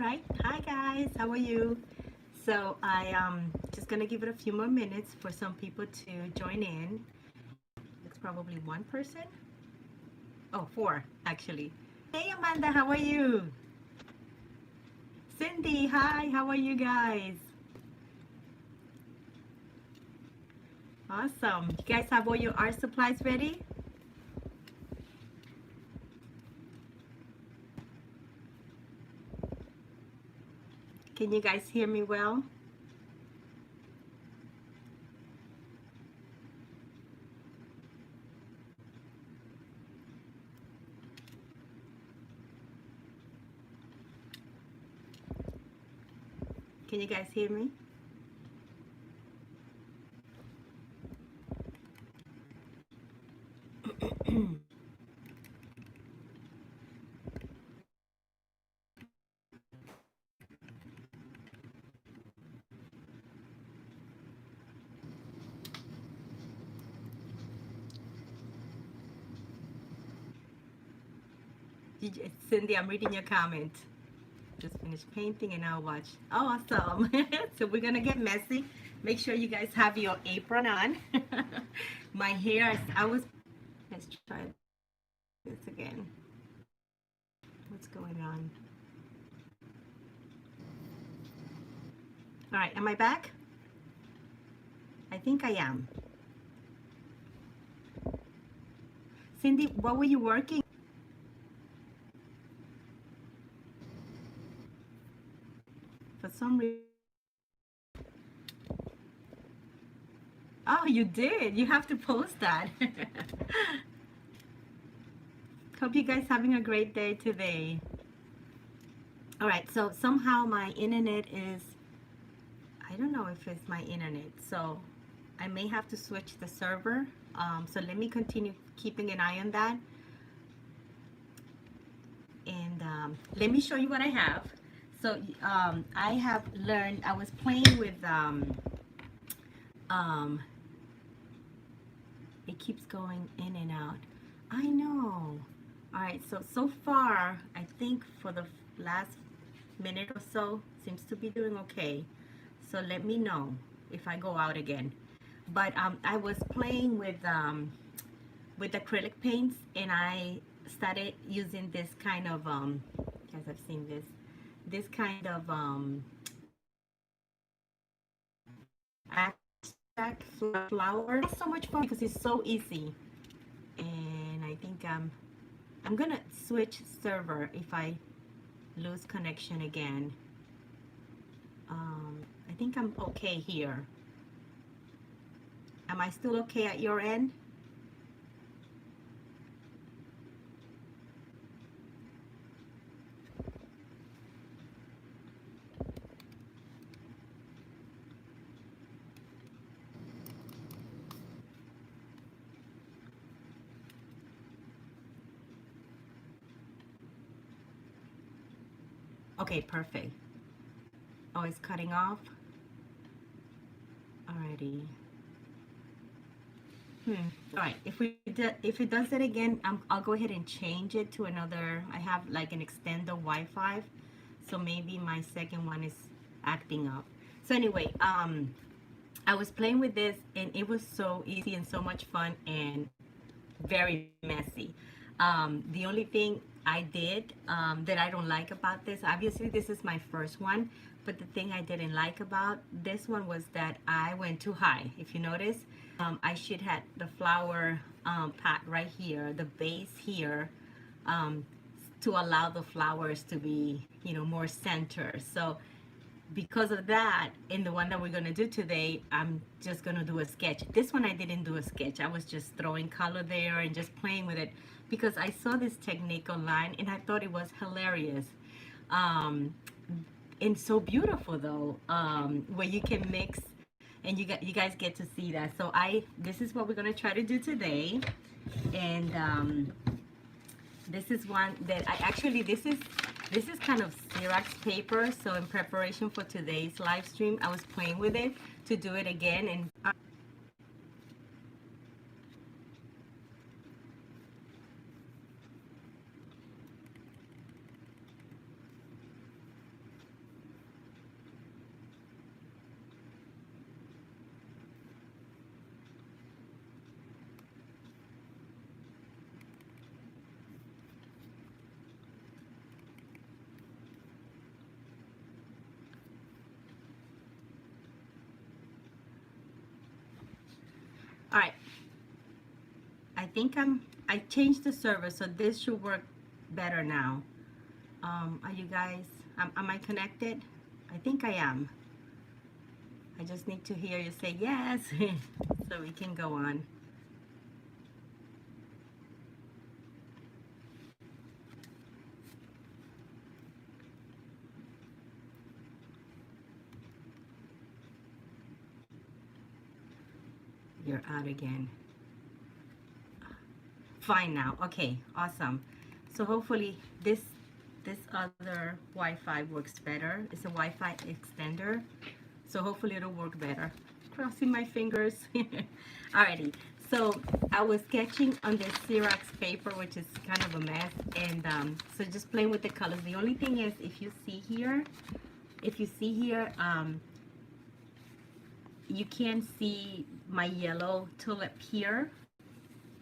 right. Hi guys, how are you? So I just gonna give it a few more minutes for some people to join in. It's probably one person. Oh, four actually. Hey Amanda, how are you? Cindy, hi, how are you guys? Awesome. You guys have all your art supplies ready? Can you guys hear me well? Can you guys hear me? Cindy, I'm reading your comment. Just finished painting and I'll watch. Oh, awesome. So we're gonna get messy. Make sure you guys have your apron on. My hair, I was, let's try this again. What's going on? All right, am I back? I think I am. Cindy, what were you working? For some reason. Oh, you did. You have to post that. Hope you guys having a great day today. All right, so somehow my internet is, I don't know if it's my internet, so I may have to switch the server. So let me continue keeping an eye on that. And let me show you what I have. So I have learned, I was playing with, it keeps going in and out. I know. All right, so far, I think for the last minute or so, seems to be doing okay. So let me know if I go out again. But I was playing with acrylic paints, and I started using this kind of you guys have seen this kind of abstract flower. It's so much fun because it's so easy. And I think I'm gonna switch server if I lose connection again. I think I'm okay here. Am I still okay at your end? Okay, perfect. Oh, it's cutting off. Alrighty. All right. If it does it again, I'll go ahead and change it to another. I have like an extender Wi-Fi, so maybe my second one is acting up. So anyway, I was playing with this and it was so easy and so much fun and very messy. The only thing I did that I don't like about this, obviously this is my first one, but the thing I didn't like about this one was that I went too high. If you notice, I should have the flower pot right here, the base here, um, to allow the flowers to be, more center. So because of that, in the one that we're going to do today, I'm just going to do a sketch. This one I didn't do a sketch. I was just throwing color there and just playing with it because I saw this technique online and I thought it was hilarious. Um, and so beautiful though, where you can mix and you guys get to see that. So this is what we're going to try to do today. And this is one that this is kind of Xerox paper. So in preparation for today's live stream, I was playing with it to do it again. And All right. I think I changed the server, so this should work better now. Are you guys, am I connected? I think I am. I just need to hear you say yes so we can go on. You're out again. Fine now. Okay, awesome. So hopefully this other Wi-Fi works better. It's a Wi-Fi extender. So hopefully it'll work better. Crossing my fingers. Alrighty. So I was sketching on this Xerox paper, which is kind of a mess. And so just playing with the colors. The only thing is, if you see here, you can't see my yellow tulip here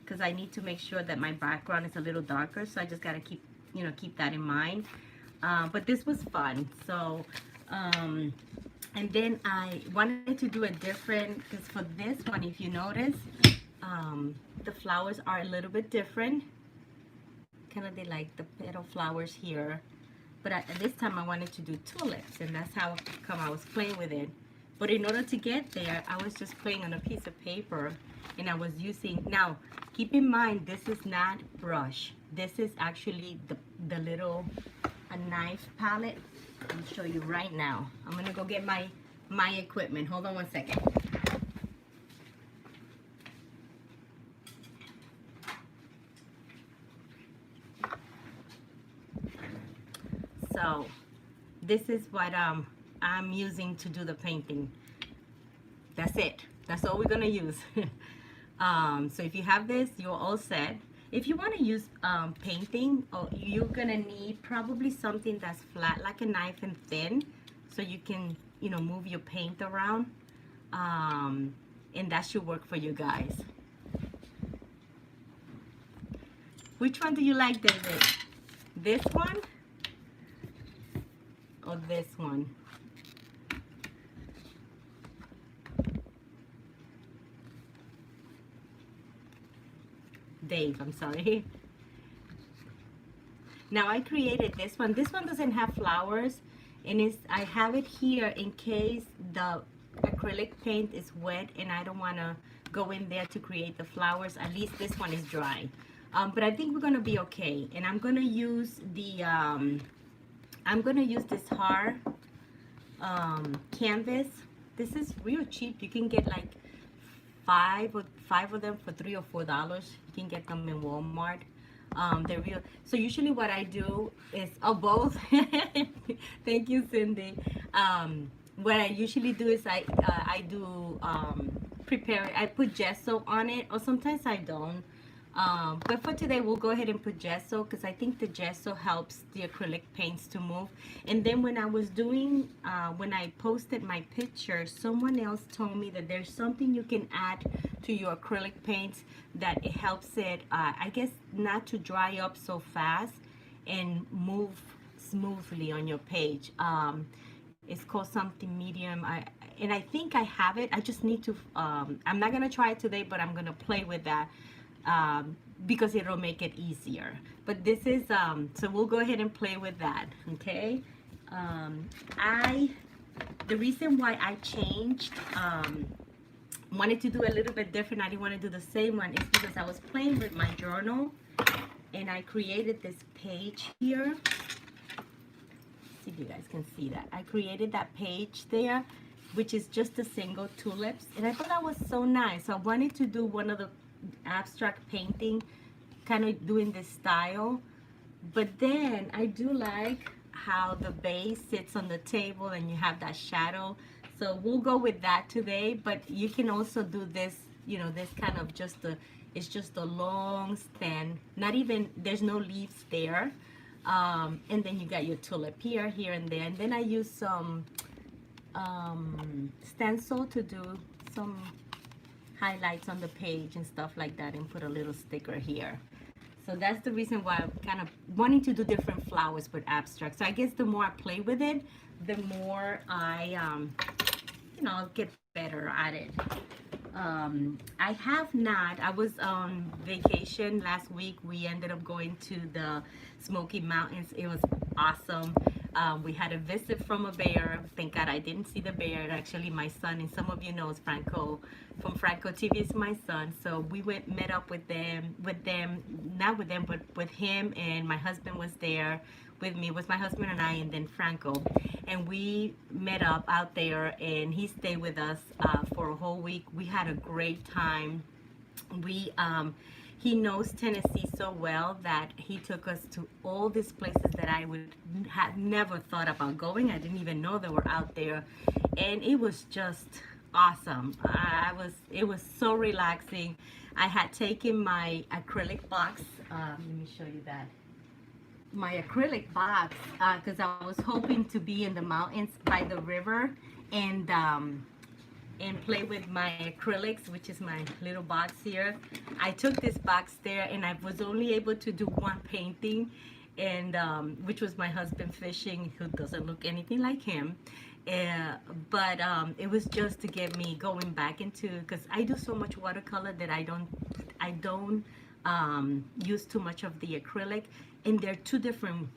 because I need to make sure that my background is a little darker. So I just got to keep that in mind. But this was fun. So, and then I wanted to do a different, because for this one, if you notice, the flowers are a little bit different. Kind of like the petal flowers here. But this time I wanted to do tulips, and that's how come I was playing with it. But in order to get there, I was just playing on a piece of paper, and I was using, now keep in mind, this is not brush. This is actually the little knife palette. I'll show you right now. I'm gonna go get my equipment. Hold on one second. So this is what I'm using to do the painting. That's it. That's all we're gonna use. So if you have this, you're all set. If you want to use painting, you're gonna need probably something that's flat like a knife and thin, so you can move your paint around, and that should work for you guys. Which one do you like, David? This one or this one? Dave, I'm sorry. Now I created this one. This one doesn't have flowers, and I have it here in case the acrylic paint is wet and I don't want to go in there to create the flowers. At least this one is dry. But I think we're gonna be okay. And I'm gonna use this hard canvas. This is real cheap. You can get like five of them for $3 or $4. You can get them in Walmart. They're real. So usually what I do is both. Thank you, Cindy. What I usually do is I do prepare it. I put gesso on it, or sometimes I don't. But for today, we'll go ahead and put gesso because I think the gesso helps the acrylic paints to move. And then when I was doing, when I posted my picture, someone else told me that there's something you can add to your acrylic paints that it helps it, I guess, not to dry up so fast and move smoothly on your page. It's called something medium. And I think I have it. I just need to, I'm not going to try it today, but I'm going to play with that. Because it'll make it easier. But this is so we'll go ahead and play with that. Okay. The reason why I changed, wanted to do a little bit different, I didn't want to do the same one, is because I was playing with my journal and I created this page here. See if you guys can see that. I created that page there, which is just a single tulips, and I thought that was so nice. So I wanted to do one of the abstract painting, kind of doing this style. But then I do like how the base sits on the table and you have that shadow, so we'll go with that today. But you can also do this, this kind of it's just a long stem, not even, there's no leaves there, and then you got your tulip here and there. And then I use some stencil to do some highlights on the page and stuff like that, and put a little sticker here. So that's the reason why I'm kind of wanting to do different flowers with abstract. So I guess the more I play with it, the more I I'll get better at it. I have not. I was on vacation last week. We ended up going to the Smoky Mountains. It was awesome. We had a visit from a bear. Thank God I didn't see the bear. Actually, my son, and some of you knows Franco from Franco TV is my son. So we met up not with them, but with him, and my husband was there with me. It was my husband and I, and then Franco, and we met up out there, and he stayed with us for a whole week. We had a great time. We He knows Tennessee so well that he took us to all these places that I would have never thought about going. I didn't even know they were out there, and it was just awesome. It was so relaxing. I had taken my acrylic box. Let me show you that, my acrylic box, because I was hoping to be in the mountains by the river and play with my acrylics, which is my little box here. I took this box there, and I was only able to do one painting, and which was my husband fishing, who doesn't look anything like him. But it was just to get me going back into, because I do so much watercolor that I don't use too much of the acrylic, and they're two different.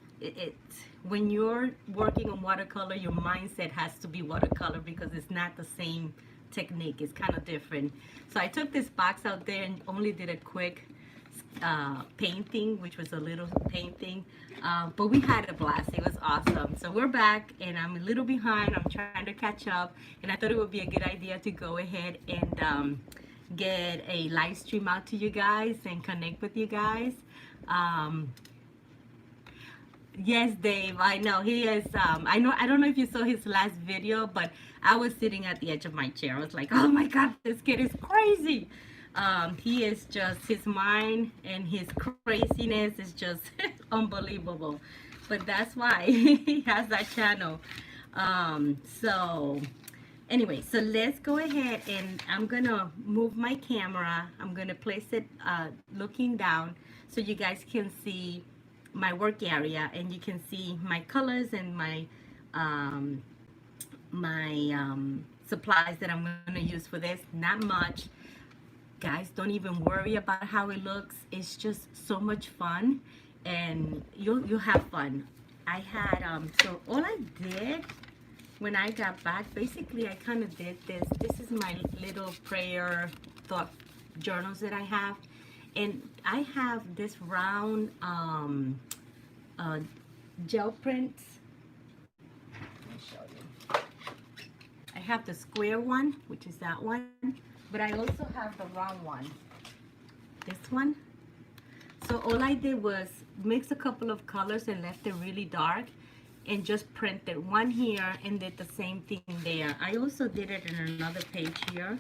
When you're working on watercolor, your mindset has to be watercolor because it's not the same technique. It's kind of different. So I took this box out there and only did a quick painting, which was a little painting, but we had a blast. It was awesome. So we're back, and I'm a little behind. I'm trying to catch up, and I thought it would be a good idea to go ahead and get a live stream out to you guys and connect with you guys. Yes, Dave, I know he is. I don't know if you saw his last video, but I was sitting at the edge of my chair. I was like, oh my God, this kid is crazy. He is just, his mind and his craziness is just unbelievable. But that's why he has that channel. So anyway, so let's go ahead, and I'm gonna move my camera. I'm gonna place it looking down so you guys can see my work area, and you can see my colors and my supplies that I'm gonna use for this. Not much, guys. Don't even worry about how it looks. It's just so much fun, and you'll have fun. I had so all I did when I got back, basically I kind of did this. This is my little prayer thought journals that I have, and I have this round gel prints. Let me show you. I have the square one, which is that one, but I also have the round one, this one. So all I did was mix a couple of colors and left it really dark, and just printed one here and did the same thing there. I also did it in another page here.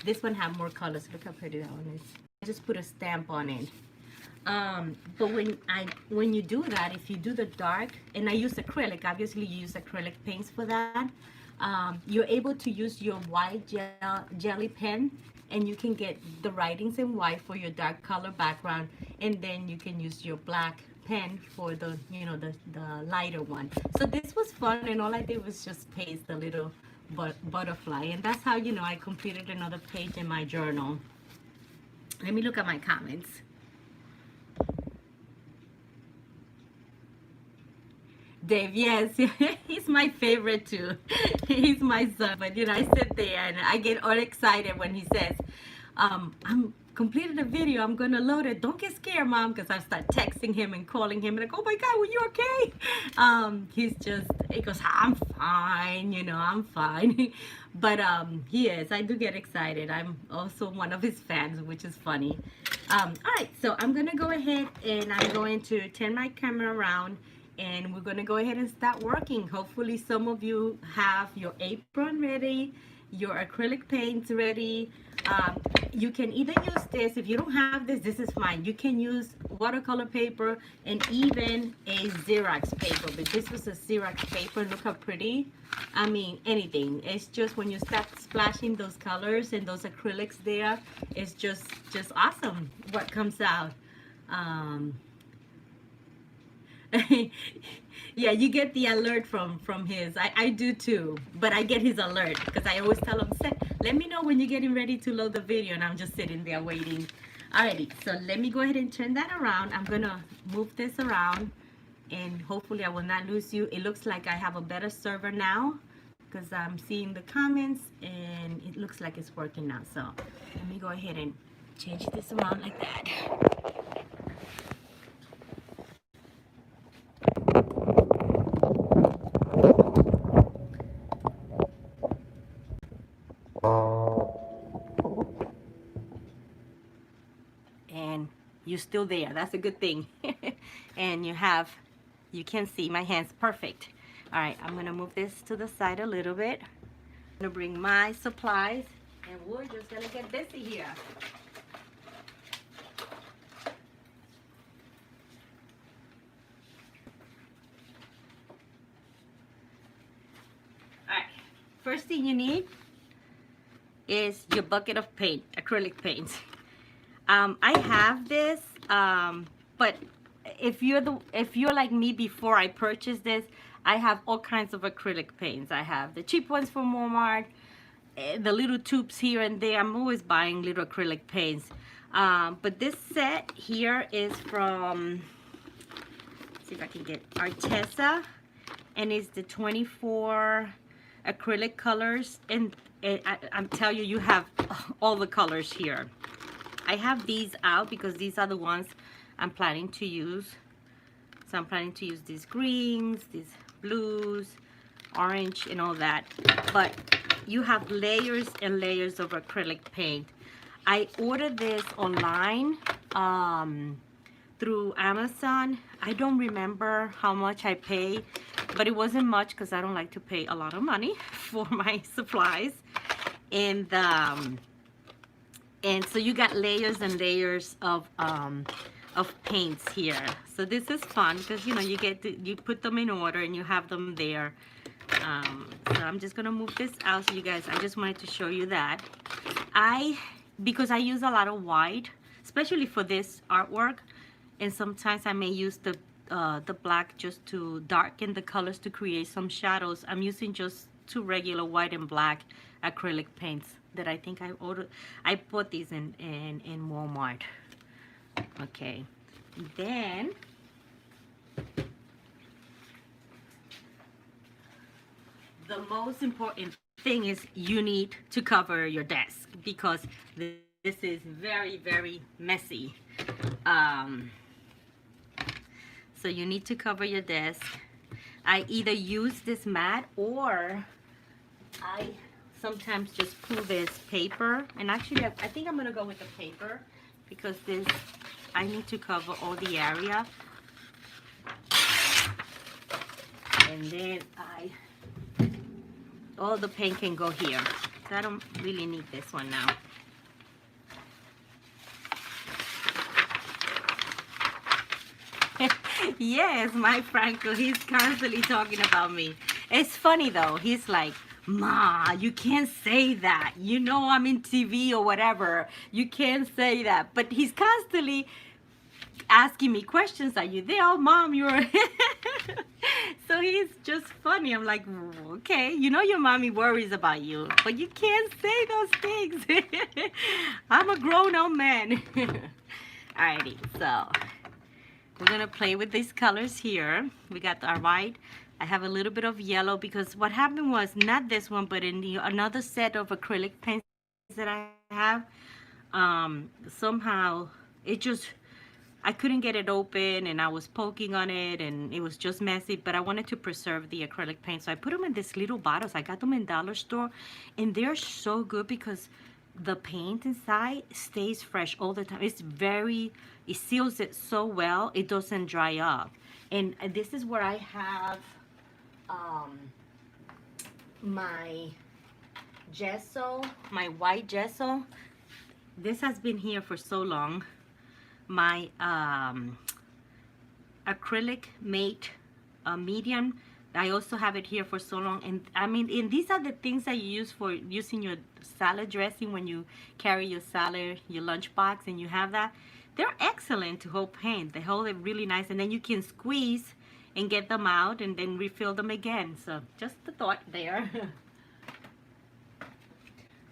This one have more colors. Look how pretty that one is. I just put a stamp on it. But when you do that, if you do the dark, and I use acrylic, obviously you use acrylic paints for that, you're able to use your white jelly pen, and you can get the writings in white for your dark color background, and then you can use your black pen for the the lighter one. So this was fun, and all I did was just paste the little butterfly, and that's how I completed another page in my journal. Let me look at my comments. Dave, yes, he's my favorite too. He's my son, but I sit there and I get all excited when he says, I'm completed a video, I'm gonna load it. Don't get scared, Mom, because I start texting him and calling him, and I go, oh my God, were you okay? He goes, I'm fine, I'm fine. But he is. I do get excited. I'm also one of his fans, which is funny. All right, so I'm gonna go ahead and I'm going to turn my camera around, and we're going to go ahead and start working. Hopefully some of you have your apron ready, your acrylic paints ready. You can either use this. If you don't have this, this is fine. You can use watercolor paper and even a Xerox paper, but this was a Xerox paper. Look how pretty. I mean, anything. It's just when you start splashing those colors and those acrylics there, it's just awesome what comes out. Yeah, you get the alert from his. I do too, but I get his alert because I always tell him, let me know when you're getting ready to load the video," and I'm just sitting there waiting. Alrighty, so let me go ahead and turn that around. I'm gonna move this around, and hopefully I will not lose you. It looks like I have a better server now because I'm seeing the comments, and it looks like it's working now. So let me go ahead and change this around like that. And you're still there. That's a good thing. And you can see my hands perfect. All right, I'm gonna move this to the side a little bit. I'm gonna bring my supplies, and we're just gonna get busy here. All right, first thing you need is your bucket of paint, acrylic paints. I have this, but if you're like me before I purchased this, I have all kinds of acrylic paints. I have the cheap ones from Walmart, the little tubes here and there. I'm always buying little acrylic paints. But this set here is from, let's see if I can get Arteza, and it's the 24 acrylic colors, and I'm telling you, you have all the colors here. I have these out because these are the ones I'm planning to use. So I'm planning to use these greens, these blues, orange, and all that. But you have layers and layers of acrylic paint. I ordered this online through Amazon. I don't remember how much I paid, but it wasn't much because I don't like to pay a lot of money for my supplies. And so you got layers and layers of paints here. So this is fun because you put them in order and you have them there. So I'm just gonna move this out so you guys. I just wanted to show you that. Because I use a lot of white, especially for this artwork, and sometimes I may use the black just to darken the colors to create some shadows. I'm using just two regular white and black acrylic paints that I think I ordered. I bought these in Walmart. Okay, then the most important thing is you need to cover your desk because this is very, very messy. So you need to cover your desk. I either use this mat or I sometimes just pull this paper, and actually I think I'm gonna go with the paper because I need to cover all the area, and then all the paint can go here. So I don't really need this one now. Yes, my Franco, he's constantly talking about me. It's funny though, he's like, "Ma, you can't say that. You know I'm in TV or whatever. You can't say that." But he's constantly asking me questions. Are you there? "Oh, Mom, you're..." So he's just funny. I'm like, okay, your mommy worries about you, but you can't say those things. I'm a grown-up man. Alrighty, so we're gonna play with these colors here. We got our white. I have a little bit of yellow because what happened was, not this one, but in another set of acrylic paints that I have, somehow I couldn't get it open, and I was poking on it, and it was just messy, but I wanted to preserve the acrylic paint. So I put them in these little bottles. I got them in dollar store, and they're so good because the paint inside stays fresh all the time. It seals it so well, it doesn't dry up. And this is where I have my gesso, my white gesso. This has been here for so long. My acrylic mate medium, I also have it here for so long. And I mean, and these are the things that you use for using your salad dressing when you carry your salad, your lunchbox, and you have that. They're excellent to hold paint. They hold it really nice, and then you can squeeze and get them out and then refill them again. So just the thought there.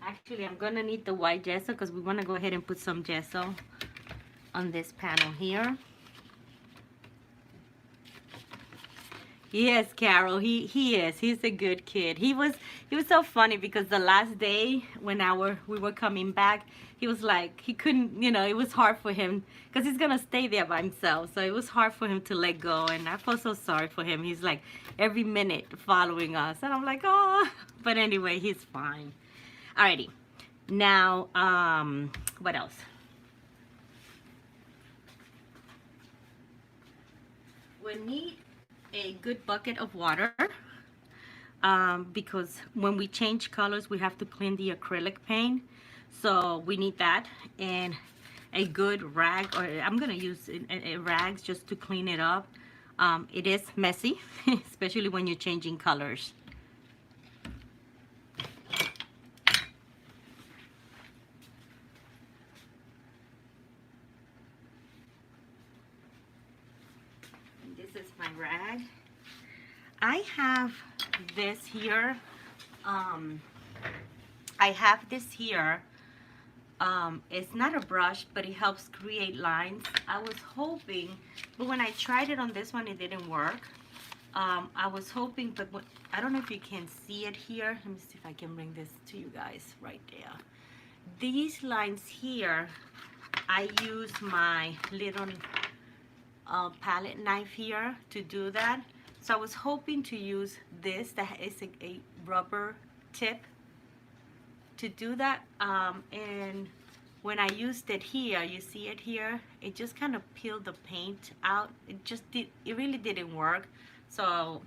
Actually, I'm gonna need the white gesso because we want to go ahead and put some gesso on this panel here. Yes, Carol, he is. He's a good kid. He was so funny because the last day when we were coming back, he was like he couldn't, it was hard for him because he's gonna stay there by himself. So it was hard for him to let go, and I felt so sorry for him. He's like every minute following us, and I'm like, oh. But anyway, he's fine. Alrighty, now what else? We need a good bucket of water because when we change colors we have to clean the acrylic paint, so we need that, and a good rag, or I'm gonna use rags just to clean it up. It is messy especially when you're changing colors. This is my rag. I have this here. I have this here. It's not a brush, but it helps create lines. I was hoping, but when I tried it on this one, it didn't work. I was hoping, but I don't know if you can see it here. Let me see if I can bring this to you guys right there. These lines here, I use my little palette knife here to do that. So I was hoping to use this that is a rubber tip to do that, and when I used it here, you see it here, it just kind of peeled the paint out. It really didn't work. So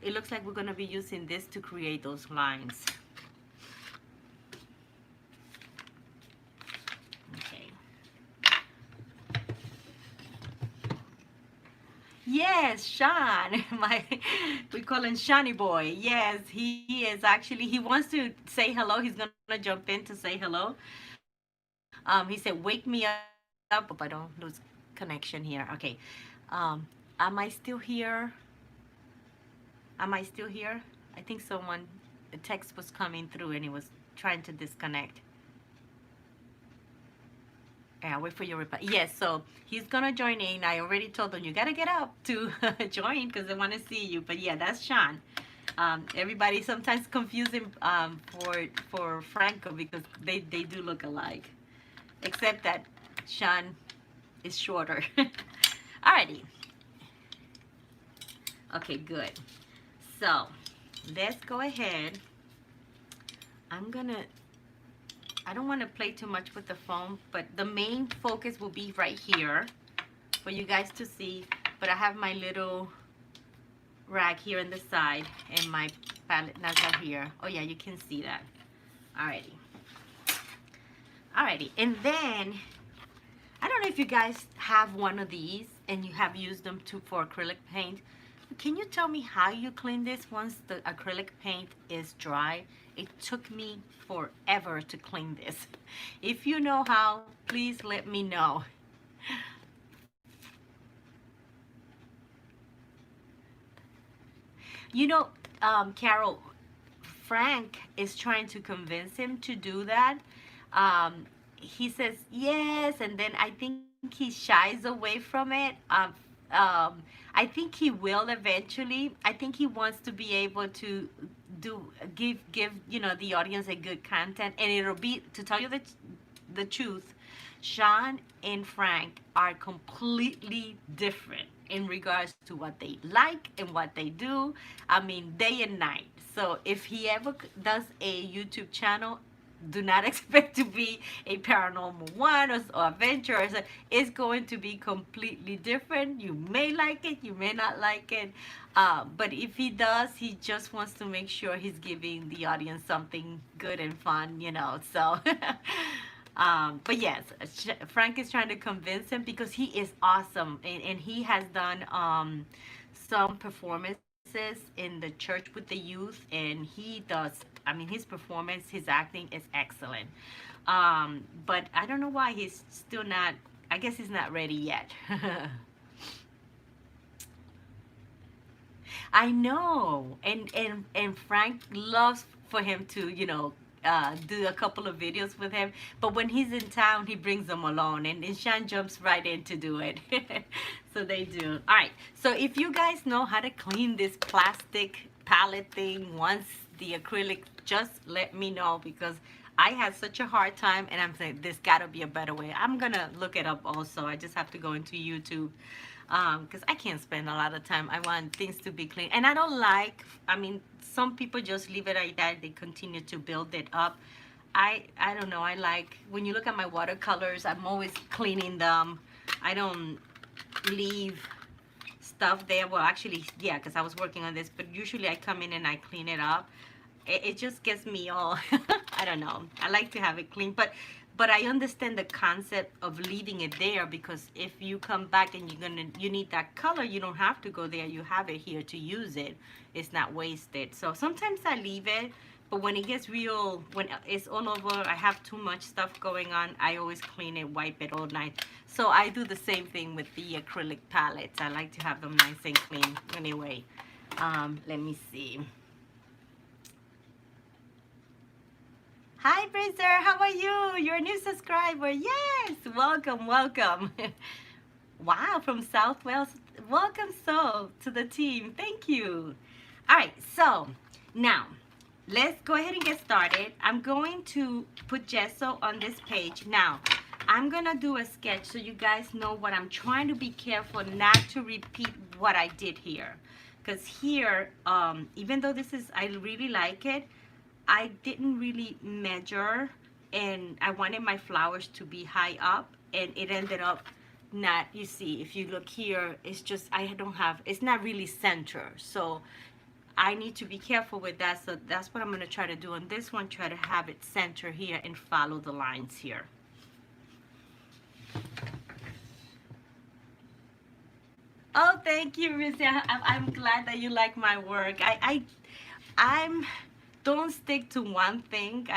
it looks like we're going to be using this to create those lines. Yes, Sean, we call him Shani Boy. Yes, he is actually, he wants to say hello. He's gonna jump in to say hello. He said, "Wake me up." Hope I don't lose connection here. Okay. Am I still here? Am I still here? I think a text was coming through and he was trying to disconnect. Yeah, wait for your reply. Yes, so he's gonna join in. I already told him you gotta get up to join because they want to see you. But yeah, that's Sean. Everybody sometimes confuse him for Franco because they do look alike, except that Sean is shorter. Alrighty. Okay, good. So let's go ahead. I don't want to play too much with the foam, but the main focus will be right here for you guys to see. But I have my little rag here on the side and my palette knife here. Oh yeah, you can see that. Alrighty. Alrighty, and then I don't know if you guys have one of these and you have used them for acrylic paint. Can you tell me how you clean this once the acrylic paint is dry? It took me forever to clean this. If you know how, please let me know. You know, Carol, Frank is trying to convince him to do that. He says yes, and then I think he shies away from it. I think he will eventually. I think he wants to be able to give the audience a good content, and it'll be, to tell you the truth, Sean and Frank are completely different in regards to what they like and what they do. I mean, day and night. So if he ever does a YouTube channel, do not expect to be a paranormal one or adventure. It's going to be completely different. You may like it, you may not like it, but if he does, he just wants to make sure he's giving the audience something good and fun, so but yes, Frank is trying to convince him because he is awesome, and he has done some performances in the church with the youth, and he does, I mean, his performance, his acting is excellent. But I don't know why he's still not, I guess he's not ready yet. I know. And Frank loves for him to, do a couple of videos with him. But when he's in town, he brings them along, and Shan jumps right in to do it. So they do. All right. So if you guys know how to clean this plastic palette thing once the acrylic, just let me know, because I had such a hard time, and I'm saying there's got to be a better way. I'm gonna look it up also. I just have to go into YouTube, because I can't spend a lot of time. I want things to be clean, and I don't like. I mean, some people just leave it like that. They continue to build it up. I don't know. I like, when you look at my watercolors, I'm always cleaning them. I don't leave stuff there. Well, actually, yeah, because I was working on this, but usually I come in and I clean it up. It just gets me all, I don't know. I like to have it clean, but I understand the concept of leaving it there, because if you come back and you need that color, you don't have to go there. You have it here to use it. It's not wasted. So sometimes I leave it, but when it gets real, when it's all over, I have too much stuff going on, I always clean it, wipe it all night. So I do the same thing with the acrylic palettes. I like to have them nice and clean. Anyway, let me see. Hi, Bracer. How are you? You're a new subscriber. Yes. Welcome, welcome. Wow, from South Wales. Welcome so to the team. Thank you. All right, so now let's go ahead and get started. I'm going to put gesso on this page. Now, I'm going to do a sketch so you guys know what I'm trying to be careful not to repeat what I did here. Because here, even though this is, I really like it, I didn't really measure, and I wanted my flowers to be high up, and it ended up not, you see, if you look here, it's just, I don't have, it's not really center. So I need to be careful with that. So that's what I'm going to try to do on this one, try to have it center here and follow the lines here. Oh, thank you, Missy. I'm glad that you like my work. I'm don't stick to one thing.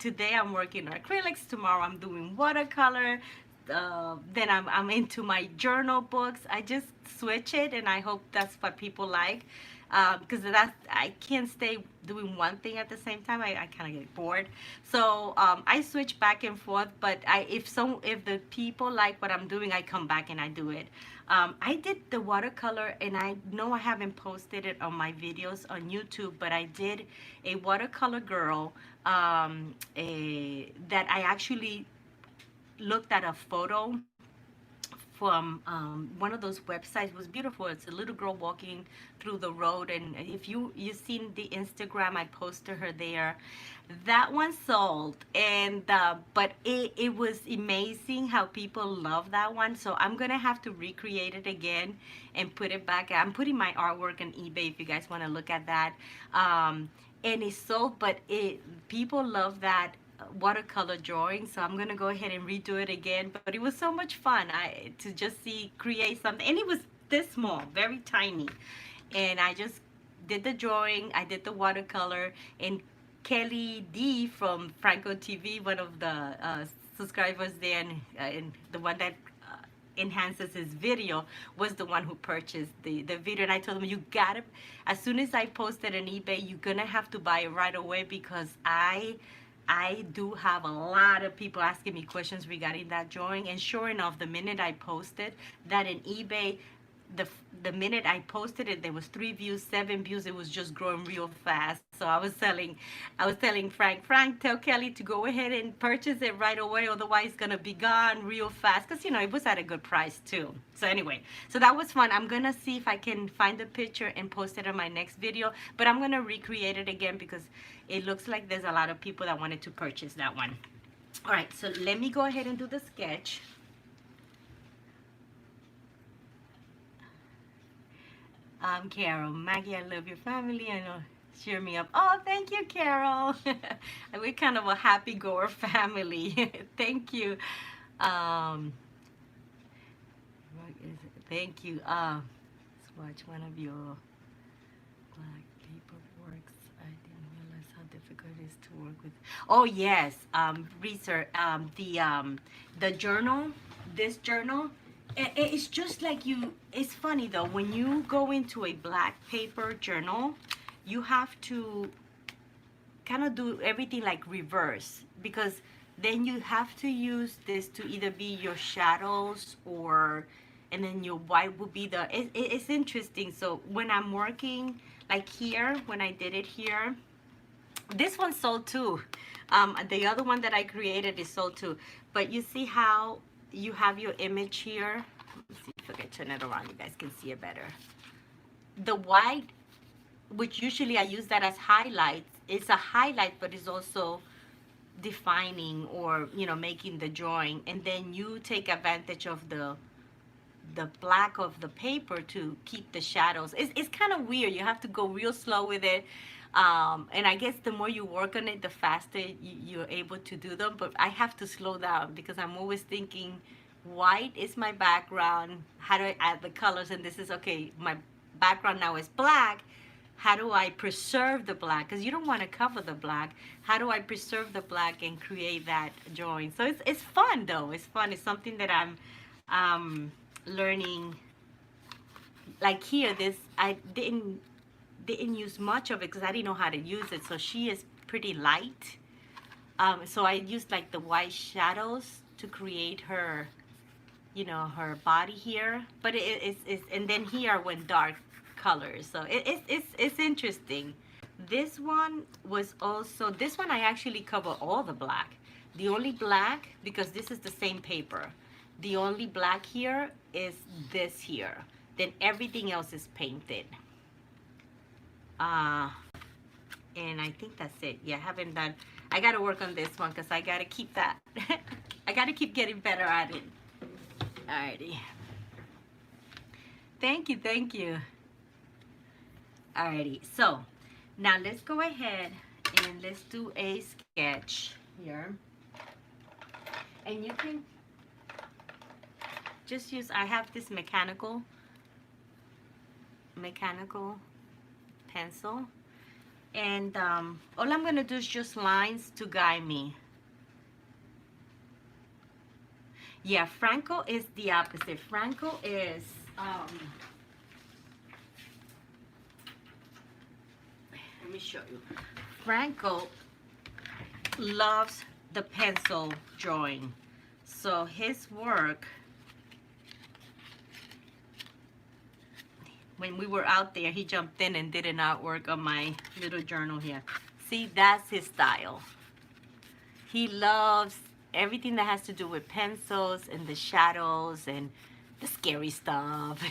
Today I'm working on acrylics. Tomorrow I'm doing watercolor. Then I'm into my journal books. I just switch it, and I hope that's what people like. Because I can't stay doing one thing at the same time. I kind of get bored. So I switch back and forth. But if the people like what I'm doing, I come back and I do it. I did the watercolor, and I know I haven't posted it on my videos on YouTube, but I did a watercolor girl that I actually looked at a photo from one of those websites. It was beautiful. It's a little girl walking through the road, and if you've seen the Instagram, I posted her there. That one sold, and but it was amazing how people love that one. So I'm gonna have to recreate it again and put it back. I'm putting my artwork on eBay if you guys want to look at that. And it sold, but people love that watercolor drawing, so I'm gonna go ahead and redo it again. But it was so much fun to just create something, and it was this small, very tiny, and I just did the drawing, I did the watercolor, and Kelly D from Franco TV, one of the subscribers there, and the one that enhances his video, was the one who purchased the video. And I told him, you gotta, as soon as I posted on eBay, you're gonna have to buy it right away, because I do have a lot of people asking me questions regarding that drawing. And sure enough, the minute I posted that in eBay, the minute I posted it, there was 3 views, 7 views. It was just growing real fast. So I was telling Frank, tell Kelly to go ahead and purchase it right away, otherwise it's gonna be gone real fast, because it was at a good price too. So anyway, so that was fun. I'm gonna see if I can find the picture and post it in my next video, but I'm gonna recreate it again, because it looks like there's a lot of people that wanted to purchase that one. All right, so let me go ahead and do the sketch. Carol, Maggie, I love your family. I know, cheer me up. Oh, thank you, Carol. We're kind of a happy-goer family. Thank you. What is it? Thank you. Let's watch one of your black people works. I didn't realize how difficult it is to work with. Oh yes, research. The journal. This journal It's just like you, it's funny though, when you go into a black paper journal, you have to kind of do everything like reverse, because then you have to use this to either be your shadows, or and then your white will be the it's interesting. So when I'm working like here, when I did it here, this one sold too. The other one that I created is sold too. But you see how you have your image here. Let me see if I can turn it around, you guys can see it better. The white, which usually I use that as highlights, it's a highlight, but it's also defining, or making the drawing. And then you take advantage of the black of the paper to keep the shadows. It's kind of weird. You have to go real slow with it. And I guess the more you work on it, the faster you're able to do them. But I have to slow down, because I'm always thinking, white is my background. How do I add the colors? And this is, okay, my background now is black. How do I preserve the black? Because you don't want to cover the black. How do I preserve the black and create that drawing? So it's fun though. It's fun. It's something that I'm learning. Like here, this I didn't use much of it because I didn't know how to use it. So she is pretty light. So I used like the white shadows to create her, her body here. But it's and then here went dark colors. So it's interesting. This one was also, this one I actually cover all the black. The only black, because this is the same paper, the only black here is this here. Then everything else is painted. And I think that's it. Yeah, I haven't done, I got to work on this one because I got to keep that. I got to keep getting better at it. Alrighty. Thank you, thank you. Alrighty, so now let's go ahead and let's do a sketch here. And you can just use, I have this mechanical pencil. And all I'm going to do is just lines to guide me. Yeah, Franco is the opposite. Franco is, let me show you. Franco loves the pencil drawing. So his work, when we were out there, he jumped in and did an artwork on my little journal here. See, that's his style. He loves everything that has to do with pencils and the shadows and the scary stuff.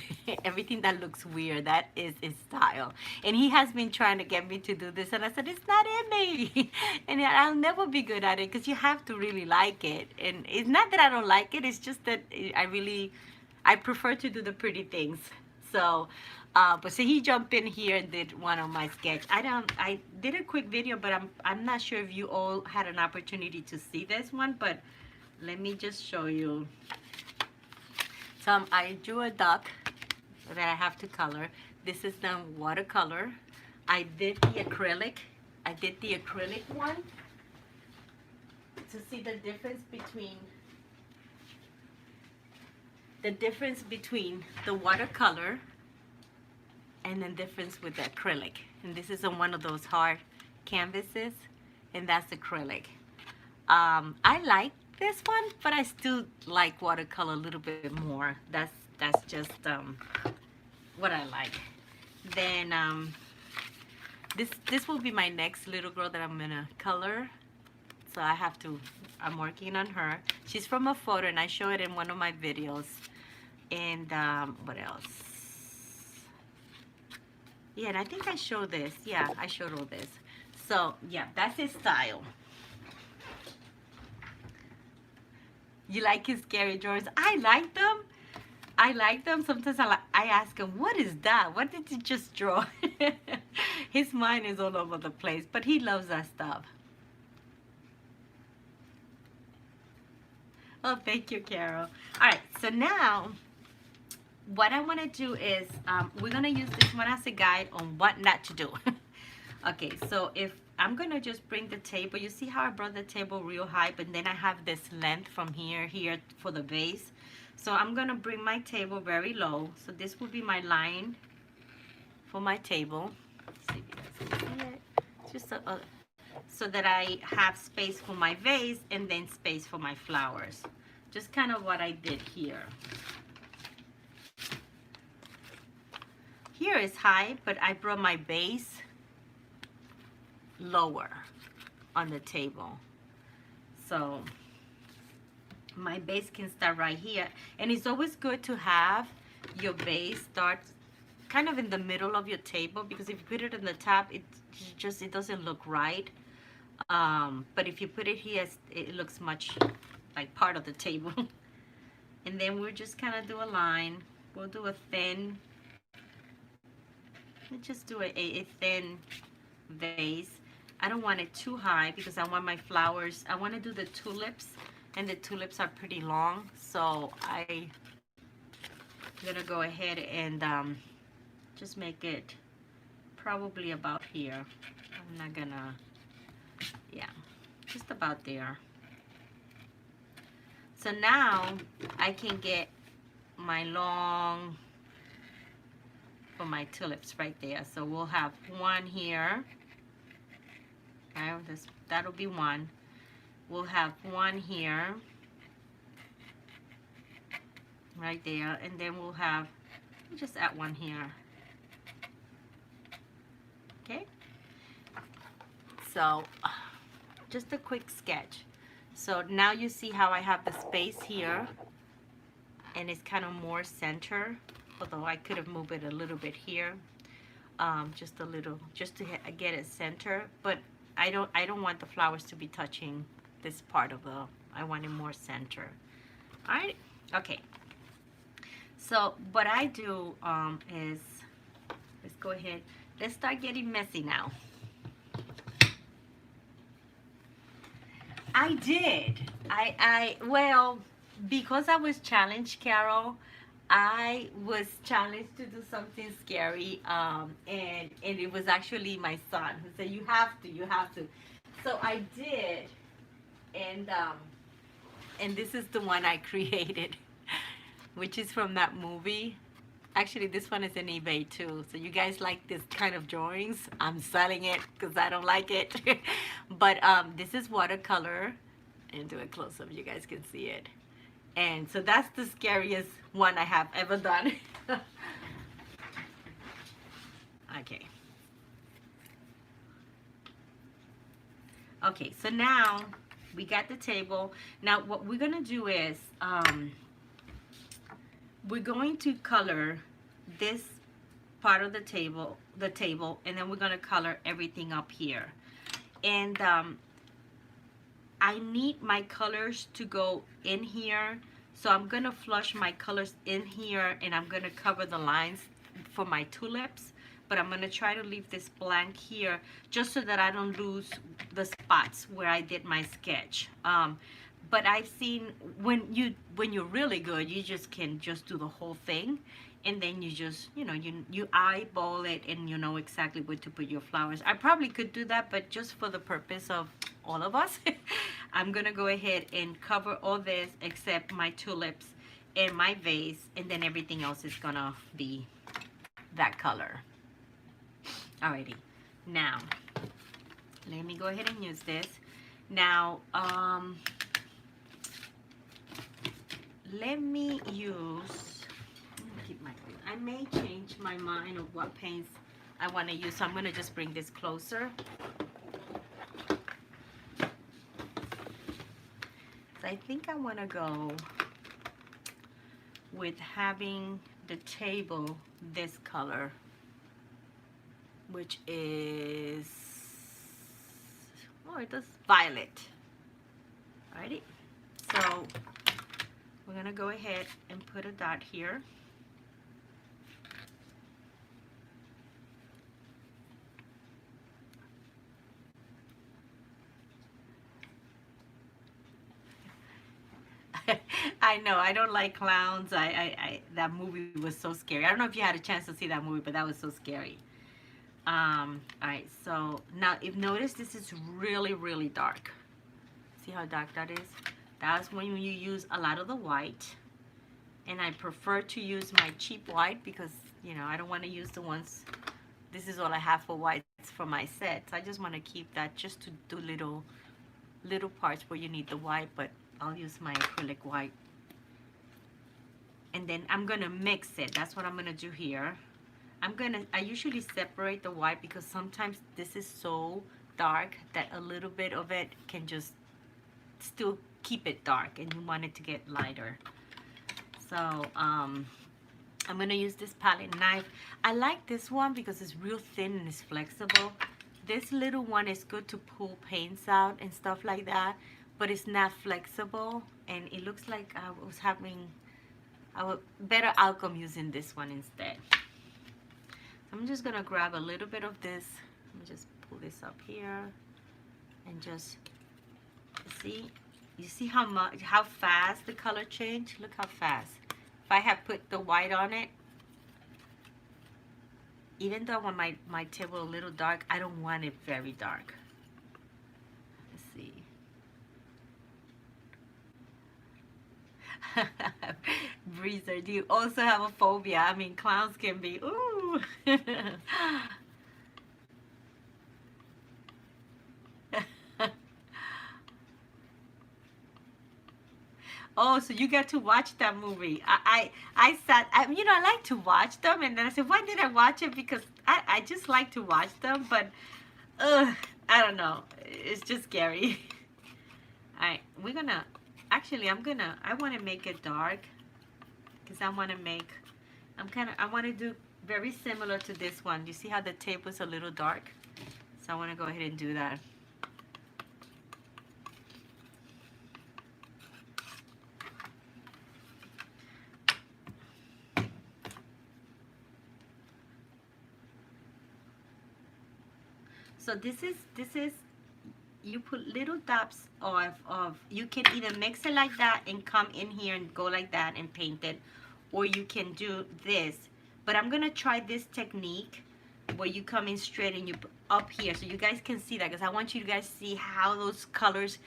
Everything that looks weird, that is his style. And he has been trying to get me to do this, and I said, it's not in me. And I'll never be good at it, because you have to really like it. And it's not that I don't like it, it's just that I prefer to do the pretty things. So but so he jumped in here and did one on my sketch. I did a quick video, but I'm not sure if you all had an opportunity to see this one, but let me just show you. So I drew a duck that I have to color. This is the watercolor. I did the acrylic. I did the acrylic one to see the difference between the watercolor and the difference with the acrylic. And this is on one of those hard canvases, and that's acrylic. I like this one, but I still like watercolor a little bit more. That's just what I like. Then this will be my next little girl that I'm gonna color. So I'm working on her. She's from a photo, and I show it in one of my videos. And what else? Yeah, and I think I showed this. Yeah, I showed all this. So yeah, that's his style. You like his scary drawings? I like them. I like them. Sometimes I ask him, what is that? What did you just draw? His mind is all over the place, but he loves that stuff. Oh, thank you, Carol. All right, so now what I want to do is we're going to use this one as a guide on what not to do. Okay, so if I'm gonna just bring the table. You see how I brought the table real high, but then I have this length from here for the base. So I'm gonna bring my table very low. So this will be my line for my table. Let's see if you guys can see it. Just so that I have space for my vase and then space for my flowers. Just kind of what I did here. Here is high, but I brought my base lower on the table. So my base can start right here. And it's always good to have your base start kind of in the middle of your table, because if you put it in the top, it doesn't look right. But if you put it here, it looks much like part of the table. And then we'll just kind of do a line. We'll do a thin, let's just do a thin vase. I don't want it too high because I want my flowers, I want to do the tulips, and the tulips are pretty long. So I'm gonna go ahead and just make it probably about here. I'm not gonna, yeah, just about there. So now I can get my long, for my tulips right there. So we'll have one here. Okay, that'll be one. We'll have one here, right there, and then we'll have, just add one here. Okay, so just a quick sketch. So now you see how I have the space here, and it's kind of more center, although I could have moved it a little bit here, just a little, just to get it center. But I don't want the flowers to be touching this part of the, I want it more center. All right, okay. So what I do is, let's go ahead, let's start getting messy now. I did. Well, because I was challenged, Carol, I was challenged to do something scary, and it was actually my son who said, you have to. So I did, and this is the one I created, which is from that movie. Actually, this one is in eBay too. So you guys like this kind of drawings? I'm selling it because I don't like it. But this is watercolor. And do a close-up, you guys can see it. And so that's the scariest one I have ever done. Okay. Okay, so now we got the table. Now what we're gonna do is we're going to color this part of the table, and then we're gonna color everything up here. And I need my colors to go in here, so I'm gonna flush my colors in here, and I'm gonna cover the lines for my tulips, but I'm gonna try to leave this blank here just so that I don't lose the spots where I did my sketch. But I've seen when you're really good, you just can just do the whole thing, and then you just, you eyeball it, and you know exactly where to put your flowers. I probably could do that, but just for the purpose of all of us, I'm gonna go ahead and cover all this except my tulips and my vase, and then everything else is gonna be that color. Alrighty, now let me go ahead and use this. Now let me keep my, I may change my mind of what paints I want to use, so I'm going to just bring this closer. So I think I want to go with having the table this color, which is, oh, it does violet. Alrighty, so we're gonna go ahead and put a dot here. I know, I don't like clowns. That movie was so scary. I don't know if you had a chance to see that movie, but that was so scary. All right, so now if notice this is really, really dark. See how dark that is? That's when you use a lot of the white. And I prefer to use my cheap white because, you know, I don't want to use the ones, this is all I have for whites for my sets. I just want to keep that just to do little parts where you need the white, but I'll use my acrylic white. And then I'm going to mix it. That's what I'm going to do here. I usually separate the white because sometimes this is so dark that a little bit of it can just still keep it dark and you want it to get lighter. So I'm gonna use this palette knife. I like this one because it's real thin and it's flexible. This little one is good to pull paints out and stuff like that, but it's not flexible and it looks like I was having a better outcome using this one instead. I'm just gonna grab a little bit of this. Let me just pull this up here and just see. You see how fast the color changed? Look how fast. If I have put the white on it, even though when my table a little dark, I don't want it very dark. Let's see. Breezer, do you also have a phobia? I mean, clowns can be, ooh. Oh, so you got to watch that movie. You know, I like to watch them, and then I said, why did I watch it? Because I just like to watch them, but, I don't know. It's just scary. All right, I want to make it dark, because I want to do very similar to this one. You see how the tape was a little dark? So I want to go ahead and do that. So this is you put little dots of you can either mix it like that and come in here and go like that and paint it, or you can do this. But I'm gonna try this technique where you come in straight and you put up here so you guys can see that, because I want you guys to see how those colors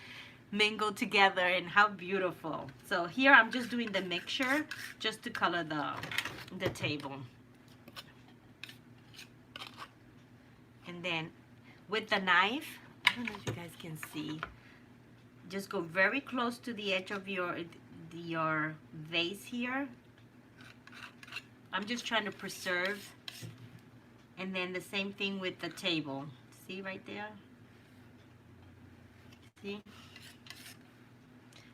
mingle together and how beautiful. So here I'm just doing the mixture just to color the table. And then with the knife, I don't know if you guys can see, just go very close to the edge of your vase here. I'm just trying to preserve. And then the same thing with the table. See right there? See?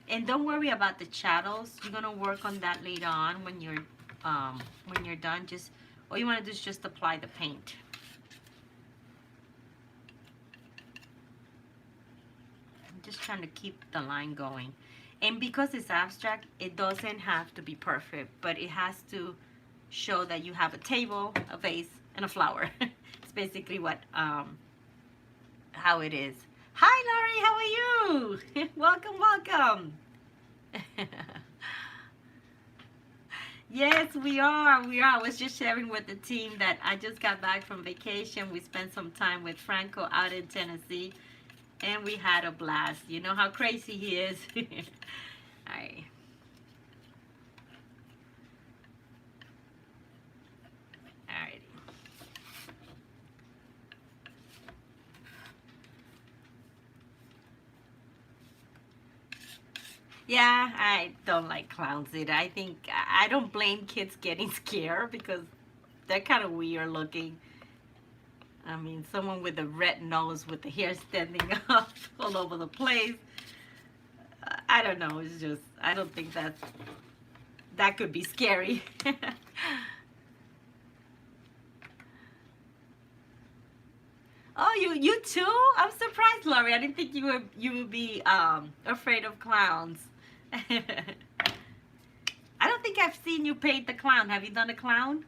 And don't worry about the shadows. You're gonna work on that later on when you're done. Just all you want to do is just apply the paint. Just trying to keep the line going. And because it's abstract, it doesn't have to be perfect, but it has to show that you have a table, a vase, and a flower. It's basically what how it is. Hi Laurie, how are you? welcome. Yes, we are. I was just sharing with the team that I just got back from vacation. We spent some time with Franco out in Tennessee. And we had a blast. You know how crazy he is. All right. All right. Yeah, I don't like clowns either. I think I don't blame kids getting scared because they're kind of weird looking. I mean, someone with a red nose with the hair standing up all over the place. I don't know. It's just, I don't think that could be scary. Oh, you too? I'm surprised, Laurie. I didn't think you would be afraid of clowns. I don't think I've seen you paint the clown. Have you done a clown?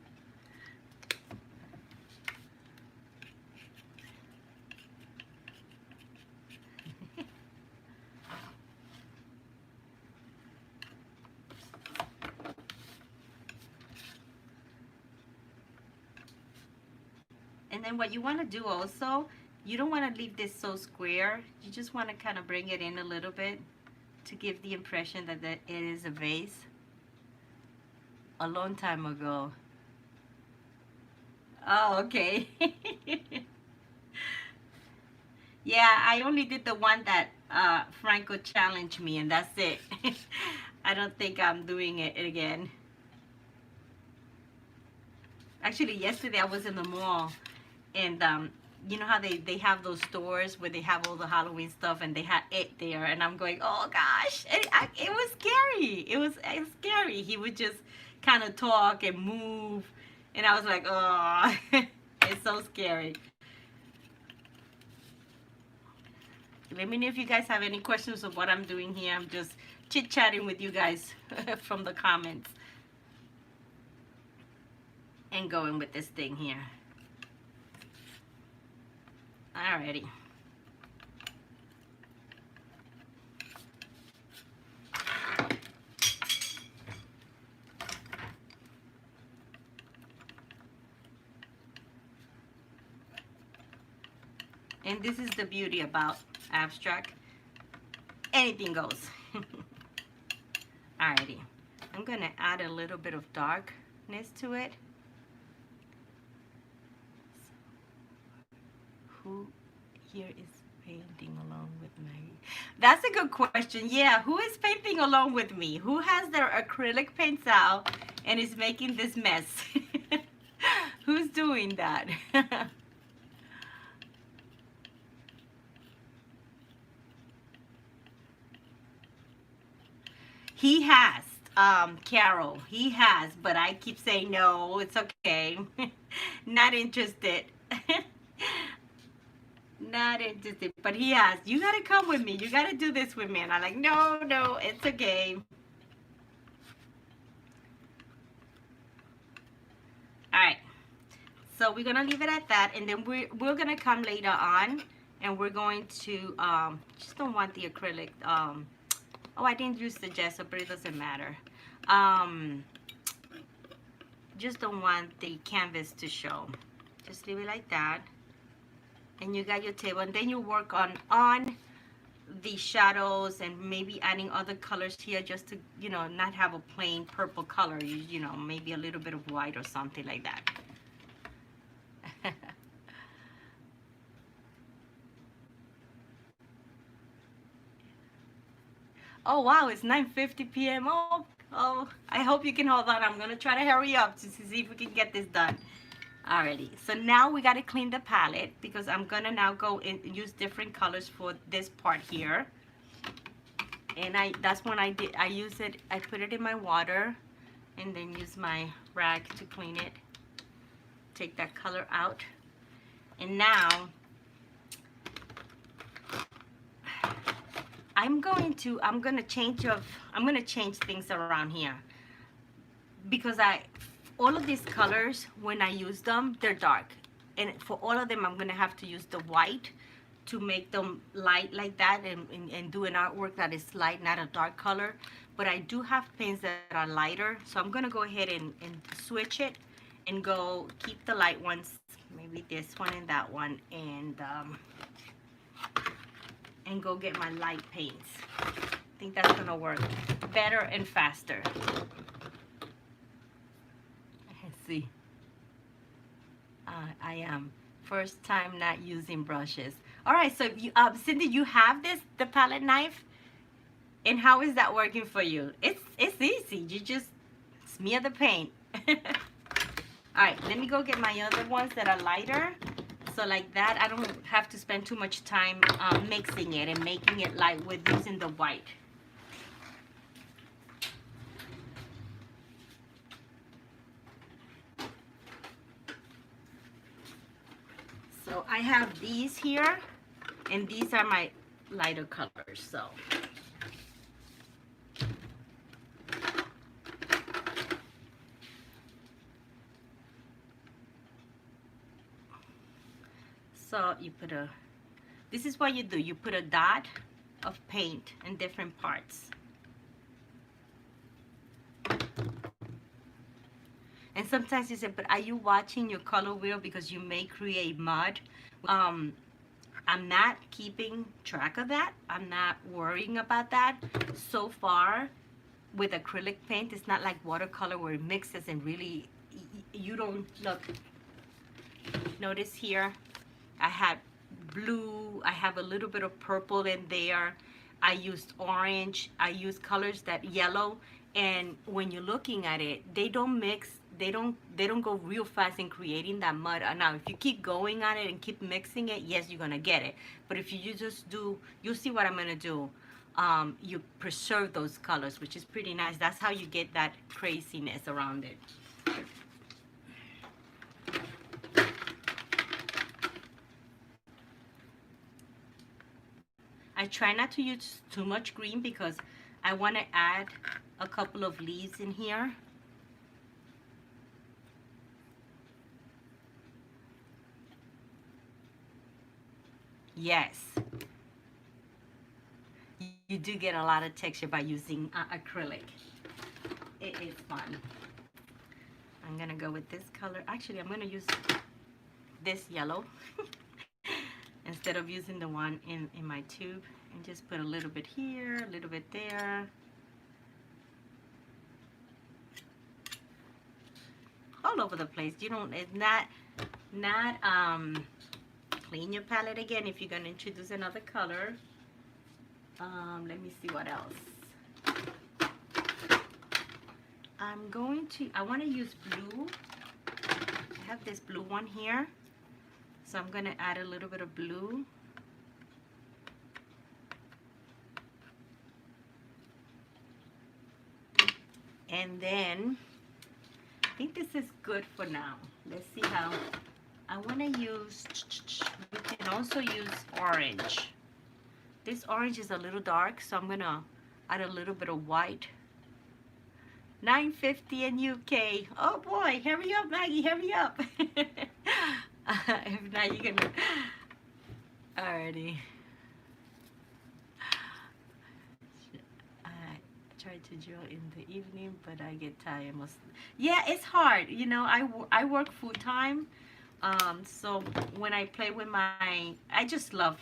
And then what you want to do also, you don't want to leave this so square. You just want to kind of bring it in a little bit to give the impression that it is a vase. A long time ago. Oh, okay. Yeah, I only did the one that Franco challenged me, and that's it. I don't think I'm doing it again. Actually, yesterday I was in the mall, and you know how they have those stores where they have all the Halloween stuff, and they had it there, and I'm going, oh gosh, it was scary. It was scary. He would just kind of talk and move, and I was like, oh, it's so scary. Let me know if you guys have any questions of what I'm doing here. I'm just chit-chatting with you guys from the comments and going with this thing here. Alrighty. And this is the beauty about abstract. Anything goes. Alrighty. I'm going to add a little bit of darkness to it. Who here is painting along with me? That's a good question. Yeah, who is painting along with me? Who has their acrylic paints out and is making this mess? Who's doing that? He has, Carol. He has, but I keep saying no. It's okay. Not interested. Not interested. But he has. You gotta come with me. You gotta do this with me. And I'm like, no, no, it's okay. All right. So we're gonna leave it at that, and then we're gonna come later on, and we're going to just don't want the acrylic. Oh, I didn't use the gesso, but it doesn't matter. Just don't want the canvas to show. Just leave it like that. And you got your table, and then you work on the shadows and maybe adding other colors here just to, you know, not have a plain purple color. You know, maybe a little bit of white or something like that. Oh wow, it's 9:50 p.m. Oh, I hope you can hold on. I'm gonna try to hurry up to see if we can get this done. Alrighty, so now we gotta clean the palette because I'm gonna now go and use different colors for this part here. And that's when I use it. I put it in my water and then use my rag to clean it. Take that color out, and now I'm gonna change things around here because all of these colors, when I use them, they're dark, and for all of them I'm gonna have to use the white to make them light like that, and do an artwork that is light, not a dark color. But I do have paints that are lighter, so I'm gonna go ahead and switch it and go keep the light ones, maybe this one and that one, and go get my light paints. I think that's gonna work better and faster. Let's see. I am first time not using brushes. All right, so you, Cindy, you have the palette knife, and how is that working for you? It's easy. You just smear the paint. All right, let me go get my other ones that are lighter. So like that, I don't have to spend too much time mixing it and making it light with using the white. So I have these here, and these are my lighter colors. So you put this is what you do. You put a dot of paint in different parts. And sometimes you say, but are you watching your color wheel because you may create mud? Um, I'm not keeping track of that. I'm not worrying about that. So far, with acrylic paint, it's not like watercolor where it mixes and really, you don't, look, notice here, I had blue, I have a little bit of purple in there. I used orange, I used colors that yellow, and when you're looking at it, they don't mix, they don't go real fast in creating that mud. Now, if you keep going on it and keep mixing it, yes, you're gonna get it. But if you just do, you'll see what I'm gonna do. You preserve those colors, which is pretty nice. That's how you get that craziness around it. I try not to use too much green because I want to add a couple of leaves in here. Yes, you do get a lot of texture by using acrylic. It is fun. I'm gonna go with this color. Actually, I'm gonna use this yellow instead of using the one in my tube, and just put a little bit here, a little bit there. All over the place. You don't, it's not clean your palette again if you're gonna introduce another color. Let me see what else. I want to use blue. I have this blue one here, so I'm gonna add a little bit of blue. And then I think this is good for now. Let's see how. I want to use, we can also use orange. This orange is a little dark, so I'm gonna add a little bit of white. 9:50 in UK. Oh boy, hurry up, Maggie, hurry up. If not, you're gonna. Alrighty. I try to drill in the evening, but I get tired most. Yeah, it's hard. You know, I work full time. So when I play with I just love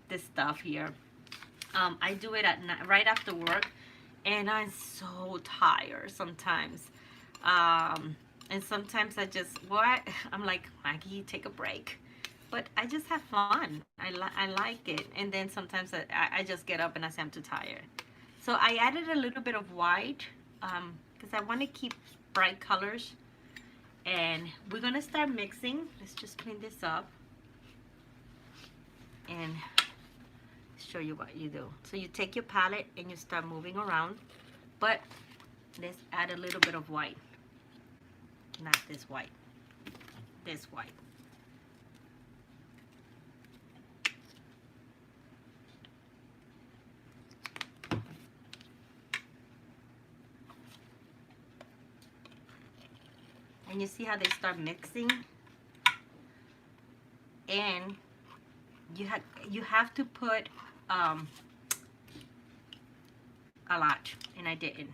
this stuff here. I do it at night, right after work, and I'm so tired sometimes. And sometimes I just, I'm like, Maggie, take a break. But I just have fun. I like it. And then sometimes I just get up and I say I'm too tired. So I added a little bit of white because I want to keep bright colors. And we're going to start mixing. Let's just clean this up and show you what you do. So you take your palette and you start moving around. But let's add a little bit of white. Not this white. This white. And you see how they start mixing? And you have to put a lot, and I didn't.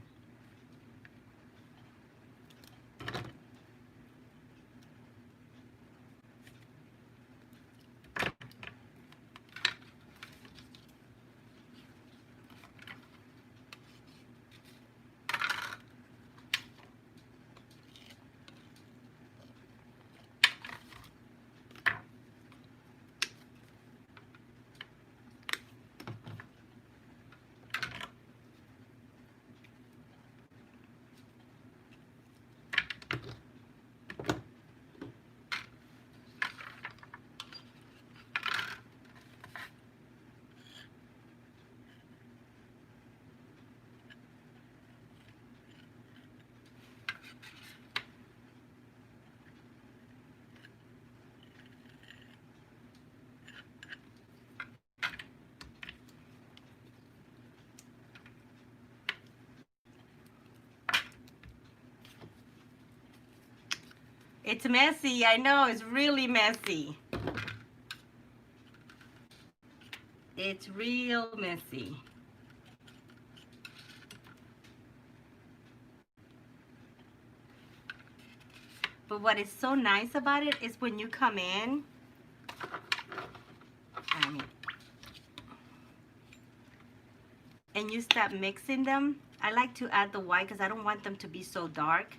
It's messy. I know, it's really messy. It's real messy. But what is so nice about it is when you come in, and you start mixing them. I like to add the white because I don't want them to be so dark.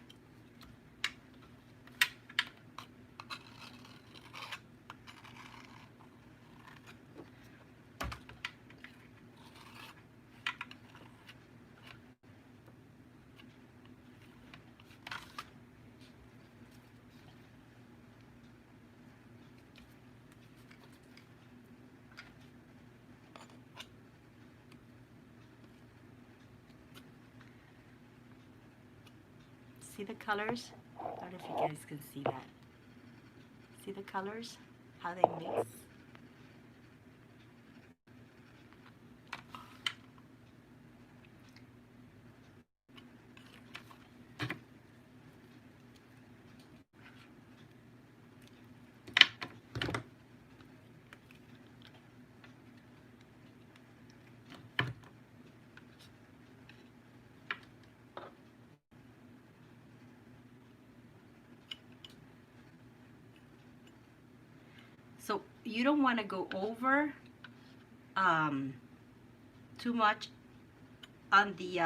See the colors? I don't know if you guys can see that. See the colors? How they mix? So you don't want to go over too much on the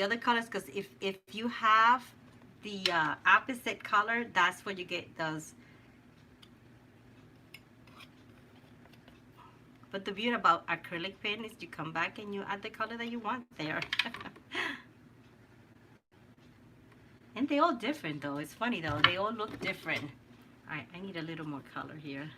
other colors, because if you have the opposite color, that's what you get those. But the beauty about acrylic paint is you come back and you add the color that you want there. And they all different though. It's funny though, they all look different. I need a little more color here.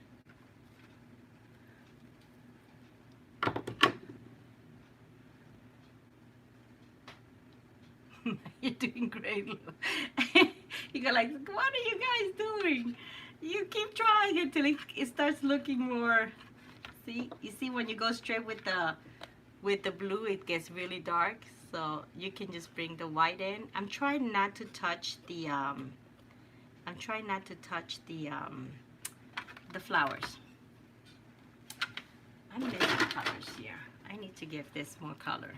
You're doing great, Lou. You go like, what are you guys doing? You keep trying until it starts looking more. See, you see when you go straight with the blue, it gets really dark. So you can just bring the white in. I'm trying not to touch the the flowers. I'm missing colors here. I need to give this more color.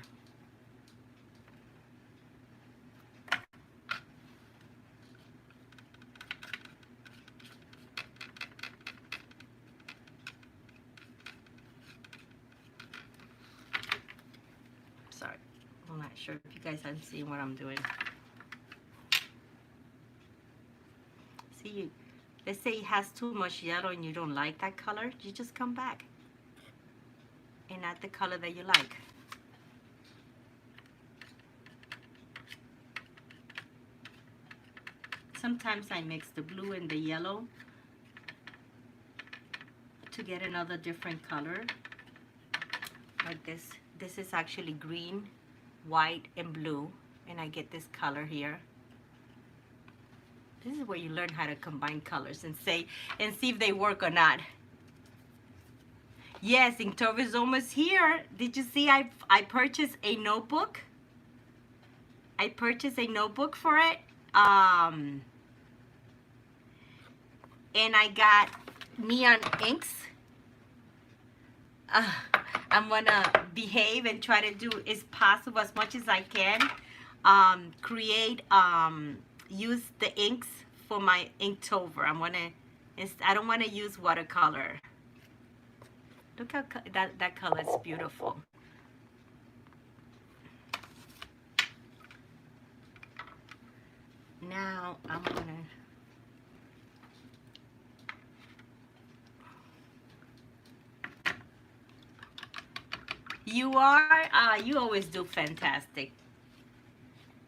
Sorry, I'm not sure if you guys are seeing what I'm doing. See, let's say it has too much yellow and you don't like that color, you just come back and add the color that you like. Sometimes I mix the blue and the yellow to get another different color. Like this. This is actually green, white, and blue, and I get this color here. This is where you learn how to combine colors and see if they work or not. Yes, Inktober is almost here. Did you see I purchased a notebook? I purchased a notebook for it. And I got neon inks. I'm gonna behave and try to do as possible as much as I can. Use the inks for my Inktober. I don't want to use watercolor. Look how that color is beautiful. Now I'm gonna. You are? You always do fantastic.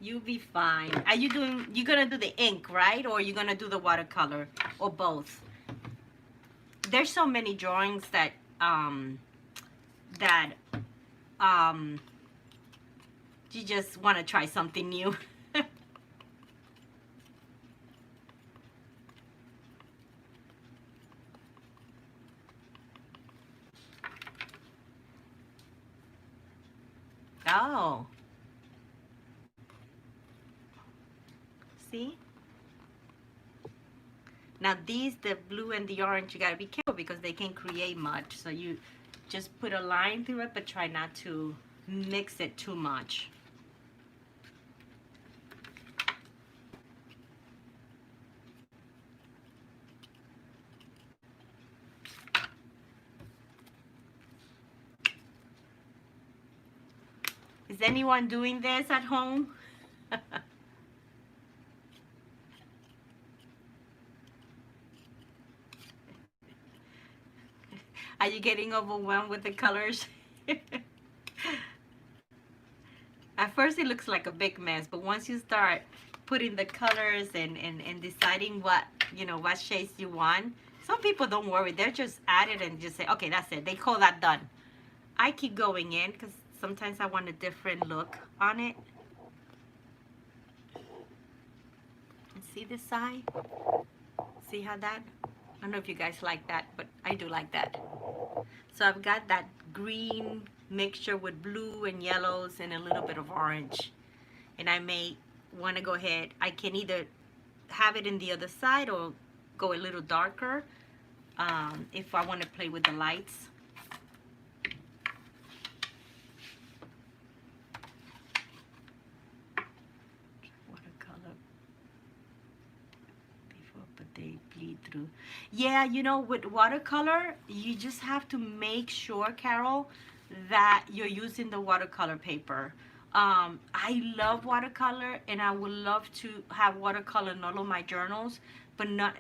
You'll be fine. Are you gonna do the ink, right? Or are you gonna do the watercolor? Or both? There's so many drawings that, you just want to try something new. Oh. See? Now these, the blue and the orange, you gotta be careful because they can create mud. So you just put a line through it, but try not to mix it too much. Is anyone doing this at home? Are you getting overwhelmed with the colors? At first it looks like a big mess, but once you start putting the colors and deciding what, you know, what shades you want, some people don't worry. They're just at it and just say, okay, that's it. They call that done. I keep going in because sometimes I want a different look on it. And see this side? See how that? I don't know if you guys like that, but I do like that. So I've got that green mixture with blue and yellows and a little bit of orange. And I may want to go ahead. I can either have it in the other side or go a little darker if I want to play with the lights. Watercolor before, but they bleed through. Yeah, you know, with watercolor, you just have to make sure, Carol, that you're using the watercolor paper. I love watercolor, and I would love to have watercolor in all of my journals, but not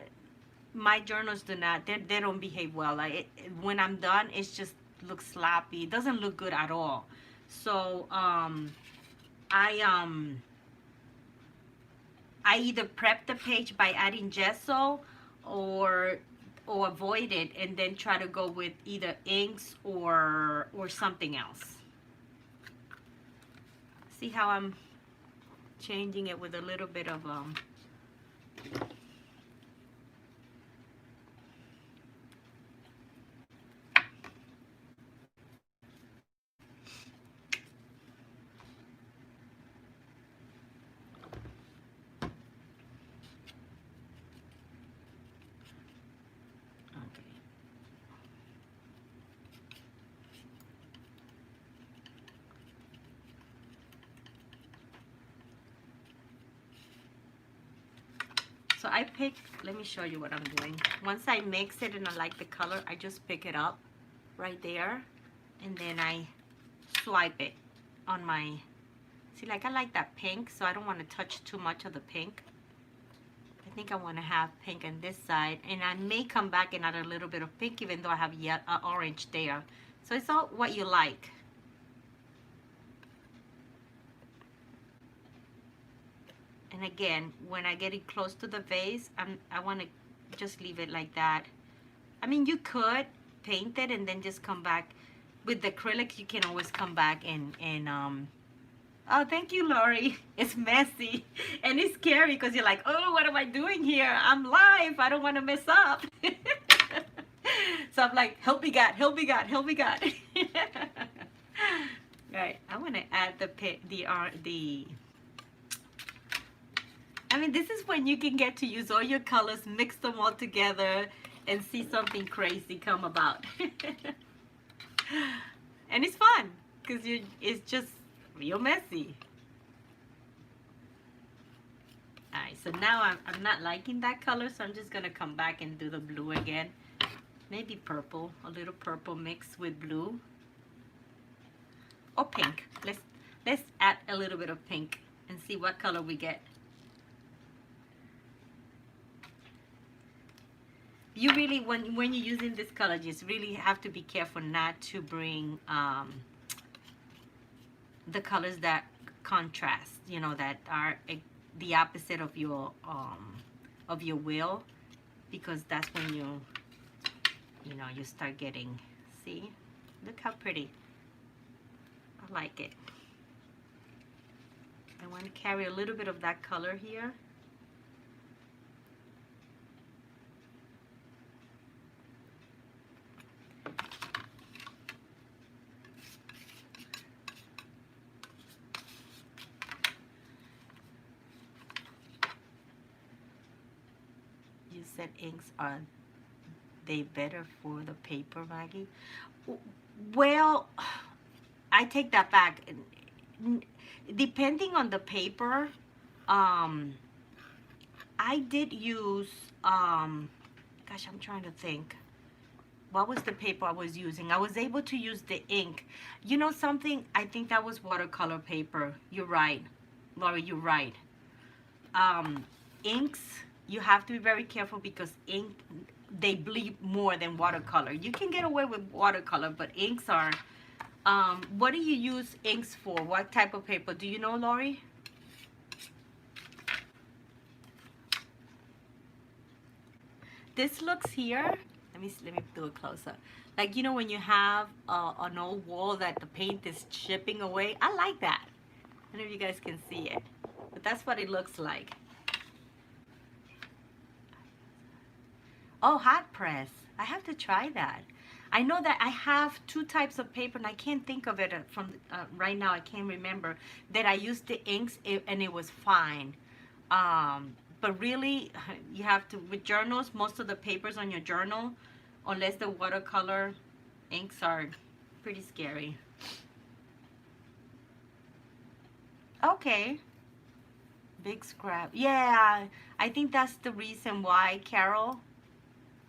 my journals do not. They don't behave well. Like when I'm done, it just looks sloppy. It doesn't look good at all. So I I either prep the page by adding gesso or avoid it and then try to go with either inks or something else. See how I'm changing it with a little bit of okay. So I pick, let me show you what I'm doing. Once I mix it and I like the color, I just pick it up right there and then I swipe it on my, see, like I like that pink, so I don't want to touch too much of the pink. I think I want to have pink on this side, and I may come back and add a little bit of pink even though I have yet orange there. So it's all what you like. And again, when I get it close to the vase, I want to just leave it like that. I mean, you could paint it and then just come back. With the acrylic, you can always come back and oh, thank you, Lori. It's messy and it's scary because you're like, oh, what am I doing here? I'm live. I don't want to mess up. So I'm like, help me God, help me God, help me God. Right. I want to add the I mean, this is when you can get to use all your colors, mix them all together, and see something crazy come about. And it's fun, because it's just real messy. Alright, so now I'm not liking that color, so I'm just going to come back and do the blue again. Maybe purple, a little purple mixed with blue. Or pink. Let's add a little bit of pink and see what color we get. You really, when you're using this color, you just really have to be careful not to bring the colors that contrast, you know, that are the opposite of your will, because that's when you know, you start getting, see, look how pretty. I like it. I want to carry a little bit of that color here. You said inks, are they better for the paper, Maggie? Well, I take that back. Depending on the paper, I did use, gosh, I'm trying to think. what was the paper I was using? I was able to use the ink. You know something? I think that was watercolor paper. You're right. Lori, you're right. Inks, you have to be very careful because ink, they bleed more than watercolor. You can get away with watercolor, but inks are, what do you use inks for? What type of paper? Do you know, Lori? This looks here, let me do it closer. Like, you know, when you have an old wall that the paint is chipping away. I like that. I don't know if you guys can see it, but that's what it looks like. Oh, hot press. I have to try that. I know that I have two types of paper, and I can't think of it from right now. I can't remember that I used the inks, and it was fine. But really, you have to, with journals, most of the papers on your journal, unless the watercolor inks are pretty scary. Okay. Big scrap. Yeah, I think that's the reason why, Carol.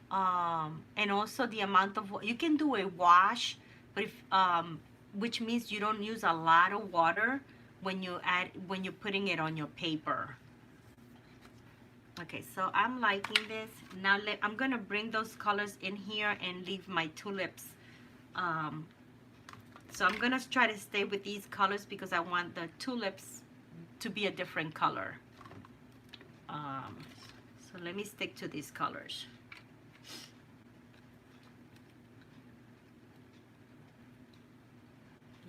And also the amount of, you can do a wash, but if, which means you don't use a lot of water when you're putting it on your paper. Okay, so I'm liking this. Now I'm gonna bring those colors in here and leave my tulips. So I'm gonna try to stay with these colors because I want the tulips to be a different color. So let me stick to these colors.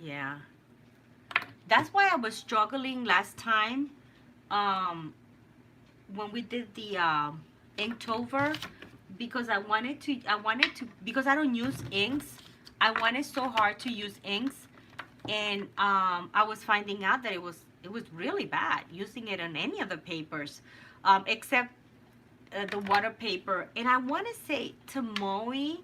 Yeah, that's why I was struggling last time when we did the Inktober, because I wanted to because I don't use inks. I wanted so hard to use inks, and I was finding out that it was really bad using it on any of the papers, except the water paper. And I want to say Tomoe,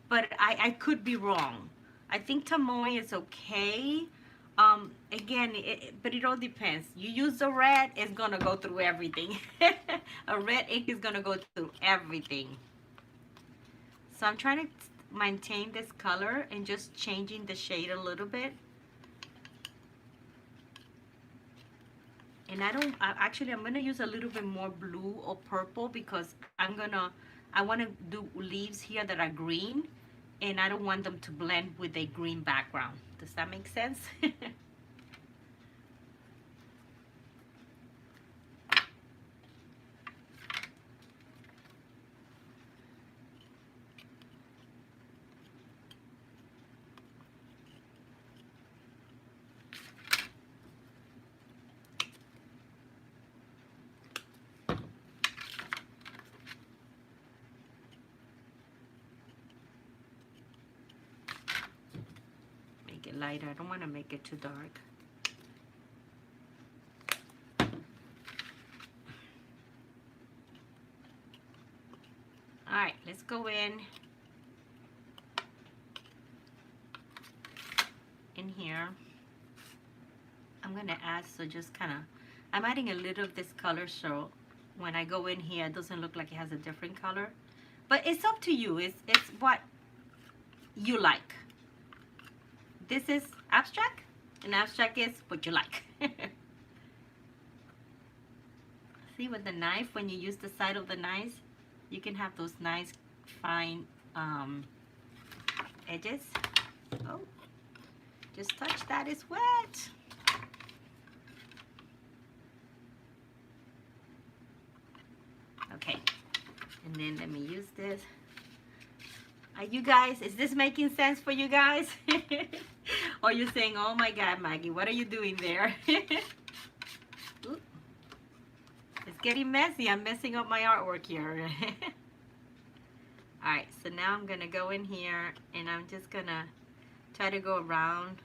but I could be wrong. I think Tomoe is okay. Again, but it all depends. You use the red, it's gonna go through everything. A red ink is gonna go through everything. So I'm trying to maintain this color and just changing the shade a little bit. And actually I'm gonna use a little bit more blue or purple because I wanna do leaves here that are green, and I don't want them to blend with a green background. Does that make sense? Make it lighter. I don't want to make it too dark. Alright, let's go in here. I'm going to add, so just kind of, I'm adding a little of this color so when I go in here it doesn't look like it has a different color. But it's up to you. It's what you like. This is abstract, and abstract is what you like. See, with the knife, when you use the side of the knife, you can have those nice fine edges. Oh, just touch that, it's wet. Okay, and then let me use this. Are you guys, is this making sense for you guys? Or you're saying, oh my God, Maggie, what are you doing there? It's getting messy. I'm messing up my artwork here. Alright, so now I'm going to go in here and I'm just going to try to go around.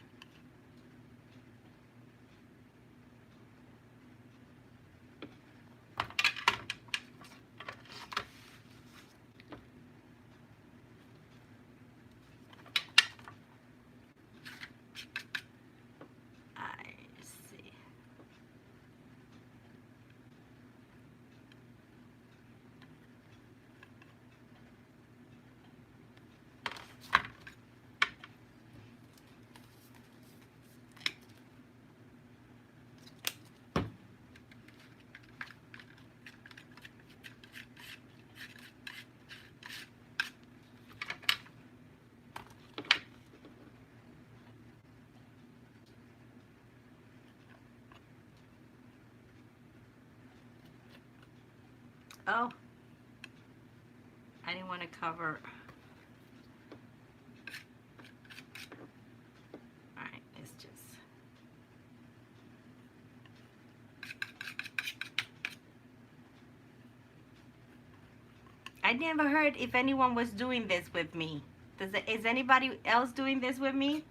Oh, I didn't want to cover. All right, let's just. I never heard if anyone was doing this with me. Is anybody else doing this with me?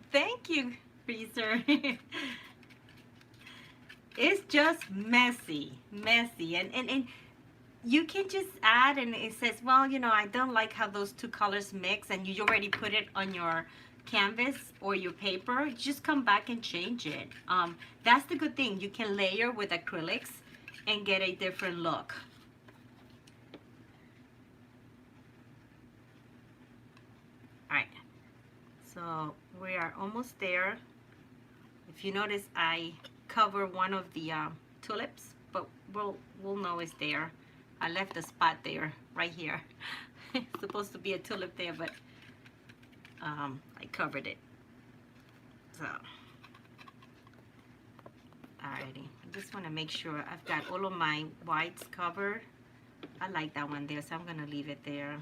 Thank you, Freezer. It's just messy, and you can just add, and it says, well, you know, I don't like how those two colors mix, and you already put it on your canvas or your paper. Just come back and change it. That's the good thing. You can layer with acrylics and get a different look. All right, so we are almost there. If you notice, I cover one of the tulips, but we'll know it's there. I left a spot there, right here. It's supposed to be a tulip there, but I covered it. So, alrighty. I just want to make sure I've got all of my whites covered. I like that one there, so I'm gonna leave it there.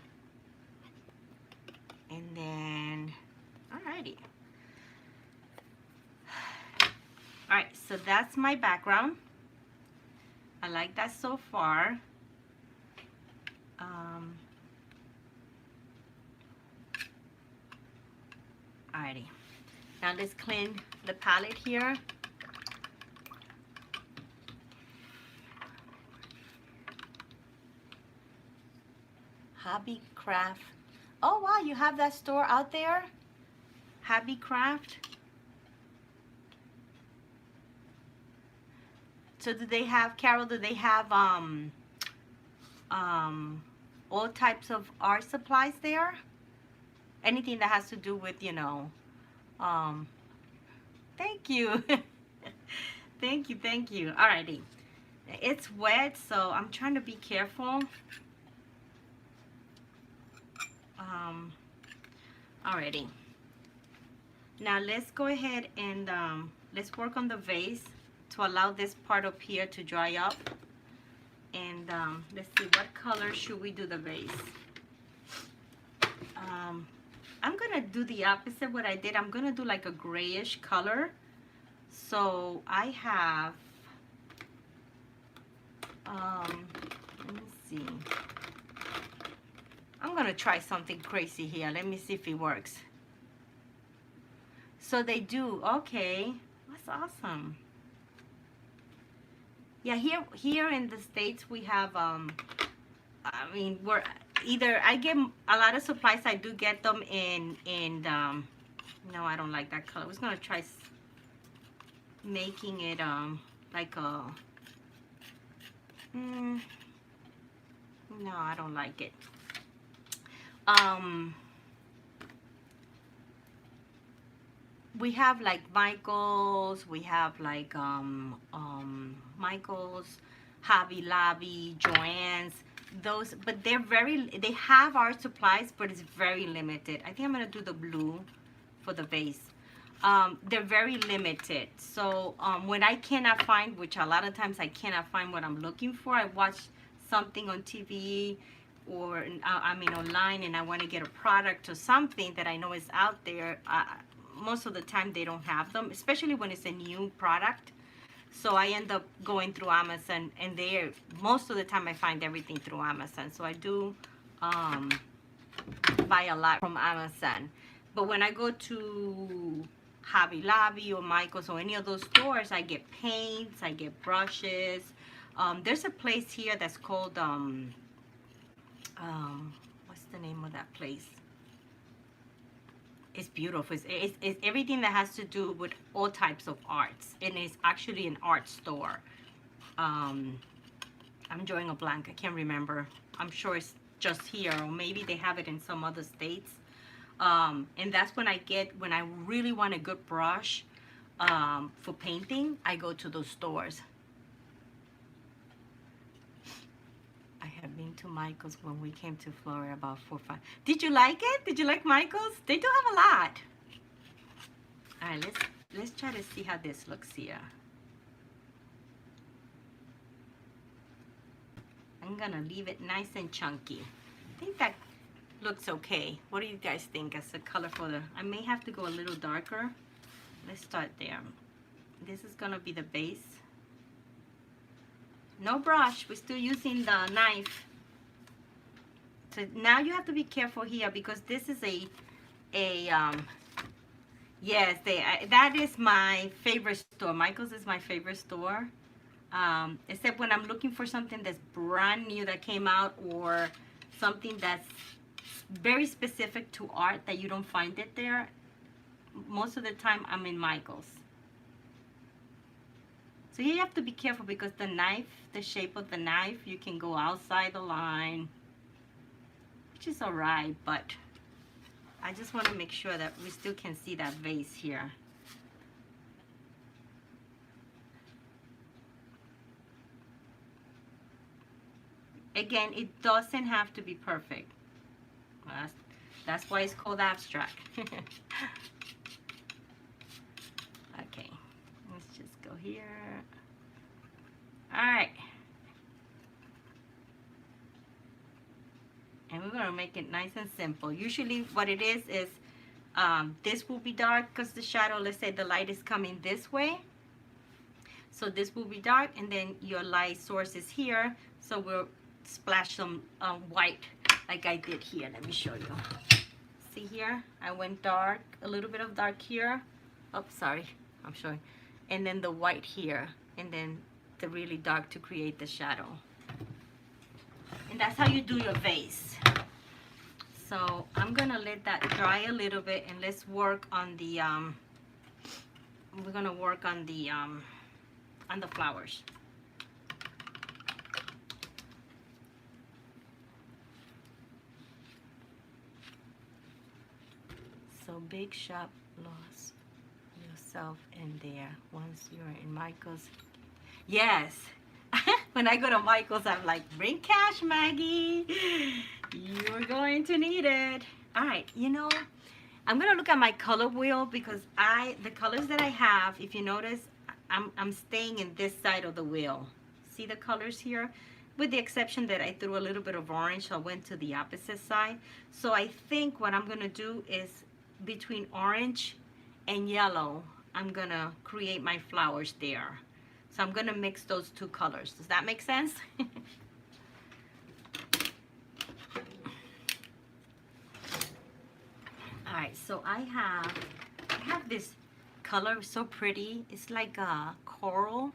And then, alrighty. Alright, so that's my background. I like that so far. Alrighty. Now let's clean the palette here. Hobby Craft. Oh wow, you have that store out there? Hobby Craft. So do they have, Carol, do they have all types of art supplies there? Anything that has to do with, you know, thank you. Thank you, thank you. Alrighty. It's wet, so I'm trying to be careful. Alrighty. Now let's go ahead and let's work on the vase to allow this part up here to dry up. And let's see, what color should we do the vase? I'm gonna do the opposite what I did. I'm gonna do like a grayish color. So I have, let me see. I'm gonna try something crazy here. Let me see if it works. So they do, okay. That's awesome. Yeah, here in the States we have, I mean, we're either, I get a lot of supplies, I do get them in no, I don't like that color. I was gonna try making it, like a, no, I don't like it. We have like Michael's, we have like Michael's, Hobby Lobby, Joann's, those, but they're very, they have art supplies, but it's very limited. I think I'm gonna do the blue for the vase. They're very limited. So when I cannot find, which a lot of times I cannot find what I'm looking for, I watch something on TV or I mean online, and I want to get a product or something that I know is out there. Most of the time they don't have them, especially when it's a new product. So I end up going through Amazon, and there most of the time I find everything through Amazon. So I do buy a lot from Amazon. But when I go to Hobby Lobby or Michael's or any of those stores, I get paints, I get brushes. There's a place here that's called, what's the name of that place? It's beautiful. It's everything that has to do with all types of arts. And it's actually an art store. I'm drawing a blank. I can't remember. I'm sure it's just here, or maybe they have it in some other states. And that's when when I really want a good brush for painting, I go to those stores. I have been to Michael's when we came to Florida about 4 or 5. Did you like it? Did you like Michael's? They do have a lot. All right, let's try to see how this looks here. I'm gonna leave it nice and chunky. I think that looks okay. What do you guys think as a color for the, I may have to go a little darker. Let's start there. This is gonna be the base. No brush, we're still using the knife. So now you have to be careful here because this is yes, that is my favorite store. Michael's is my favorite store. Except when I'm looking for something that's brand new that came out, or something that's very specific to art that you don't find it there. Most of the time I'm in Michael's. So you have to be careful because the knife, the shape of the knife, you can go outside the line, which is alright, but I just want to make sure that we still can see that vase here. Again, it doesn't have to be perfect. That's why it's called abstract. Okay, let's just go here. All right. And we're gonna make it nice and simple. Usually what it is this will be dark because the shadow, let's say the light is coming this way. So this will be dark, and then your light source is here. So we'll splash some white like I did here. Let me show you. See here, I went dark, a little bit of dark here. Oh, sorry, I'm showing. And then the white here, and then the really dark to create the shadow. And that's how you do your vase. So I'm gonna let that dry a little bit, and let's work on the we're gonna work on the flowers. So big shop loss yourself in there once you're in Michael's. Yes. When I go to Michael's, I'm like, bring cash, Maggie. You're going to need it. All right, you know, I'm gonna look at my color wheel because the colors that I have, if you notice, I'm staying in this side of the wheel. See the colors here? With the exception that I threw a little bit of orange, so I went to the opposite side. So I think what I'm gonna do is between orange and yellow, I'm gonna create my flowers there. So I'm gonna mix those two colors. Does that make sense? All right, so I have this color, so pretty. It's like a coral.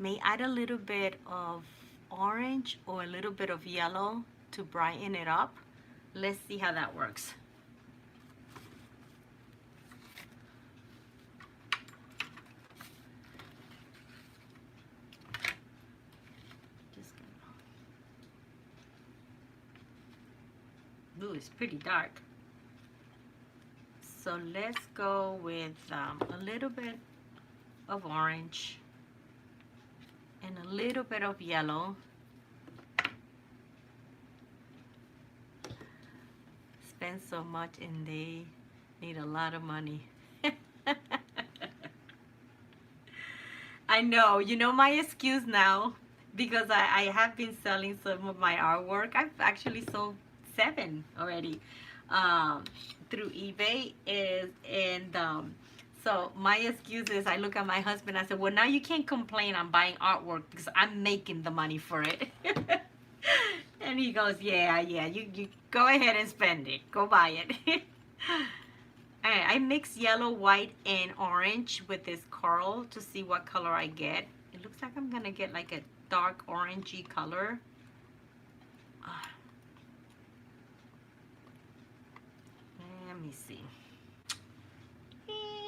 May add a little bit of orange or a little bit of yellow to brighten it up. Let's see how that works. Ooh, it's pretty dark. So let's go with a little bit of orange and a little bit of yellow. Spend so much and they need a lot of money. I know, you know my excuse now, because I have been selling some of my artwork. I've actually sold 7 already through eBay, so my excuse is I look at my husband, I said, well, now you can't complain I'm buying artwork because I'm making the money for it. And he goes, yeah, you go ahead and spend it. Go buy it. Alright, I mix yellow, white, and orange with this coral to see what color I get. It looks like I'm gonna get like a dark orangey color. Let me see.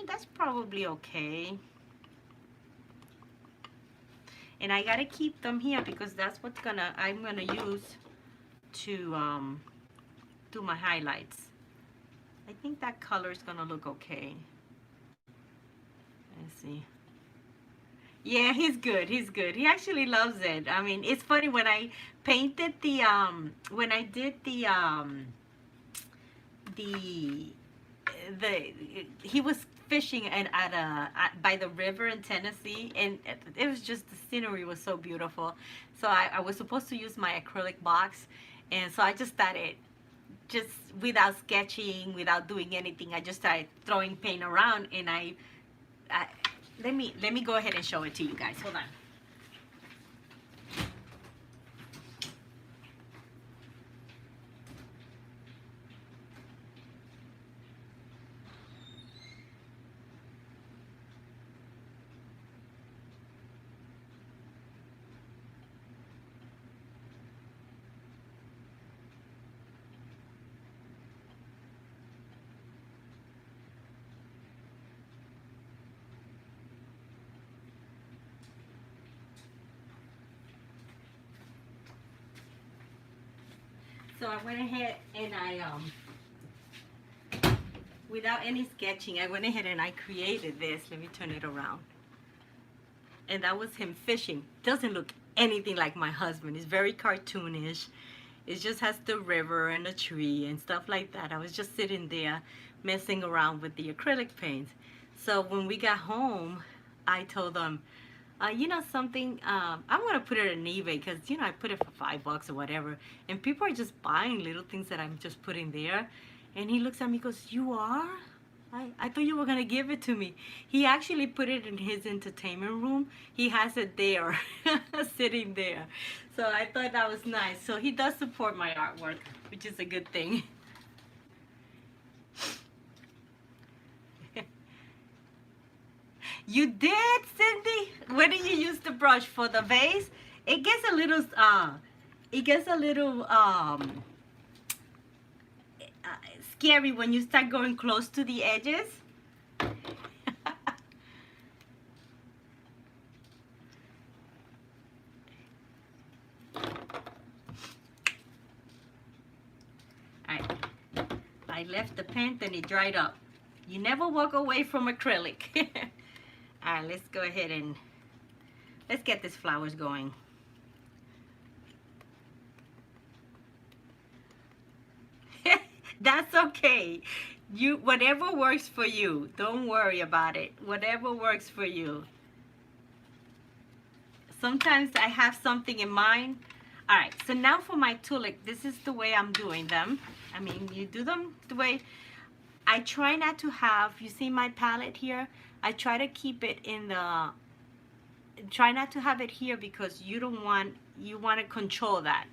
That's probably okay. And I gotta keep them here because that's what's I'm gonna use to do my highlights. I think that color is gonna look okay. Let's see. Yeah, he's good. He's good. He actually loves it. I mean, it's funny when I painted when I did the he was fishing by the river in Tennessee, and it was just, the scenery was so beautiful. So I was supposed to use my acrylic box, and so I just started, just without sketching, without doing anything, I just started throwing paint around, and let me go ahead and show it to you guys. Hold on. So I went ahead and without any sketching, I went ahead and I created this. Let me turn it around. And that was him fishing. Doesn't look anything like my husband. It's very cartoonish. It just has the river and a tree and stuff like that. I was just sitting there messing around with the acrylic paints. So when we got home, I told them, you know something, I'm gonna put it on eBay because, you know, I put it for $5 or whatever, and people are just buying little things that I'm just putting there. And he looks at me, goes, you are? I thought you were gonna give it to me. He actually put it in his entertainment room. He has it there, sitting there. So I thought that was nice. So he does support my artwork, which is a good thing. You did, Cindy? Where do you use the brush? For the vase? It gets a little scary when you start going close to the edges. Alright, I left the paint and it dried up. You never walk away from acrylic. Alright, let's go ahead and let's get these flowers going. That's okay. Whatever works for you. Don't worry about it. Whatever works for you. Sometimes I have something in mind. Alright, so now for my tulip, this is the way I'm doing them. I mean, you do them the way I try not to have, you see my palette here? I try to keep it in the, try not to have it here because you want to control that.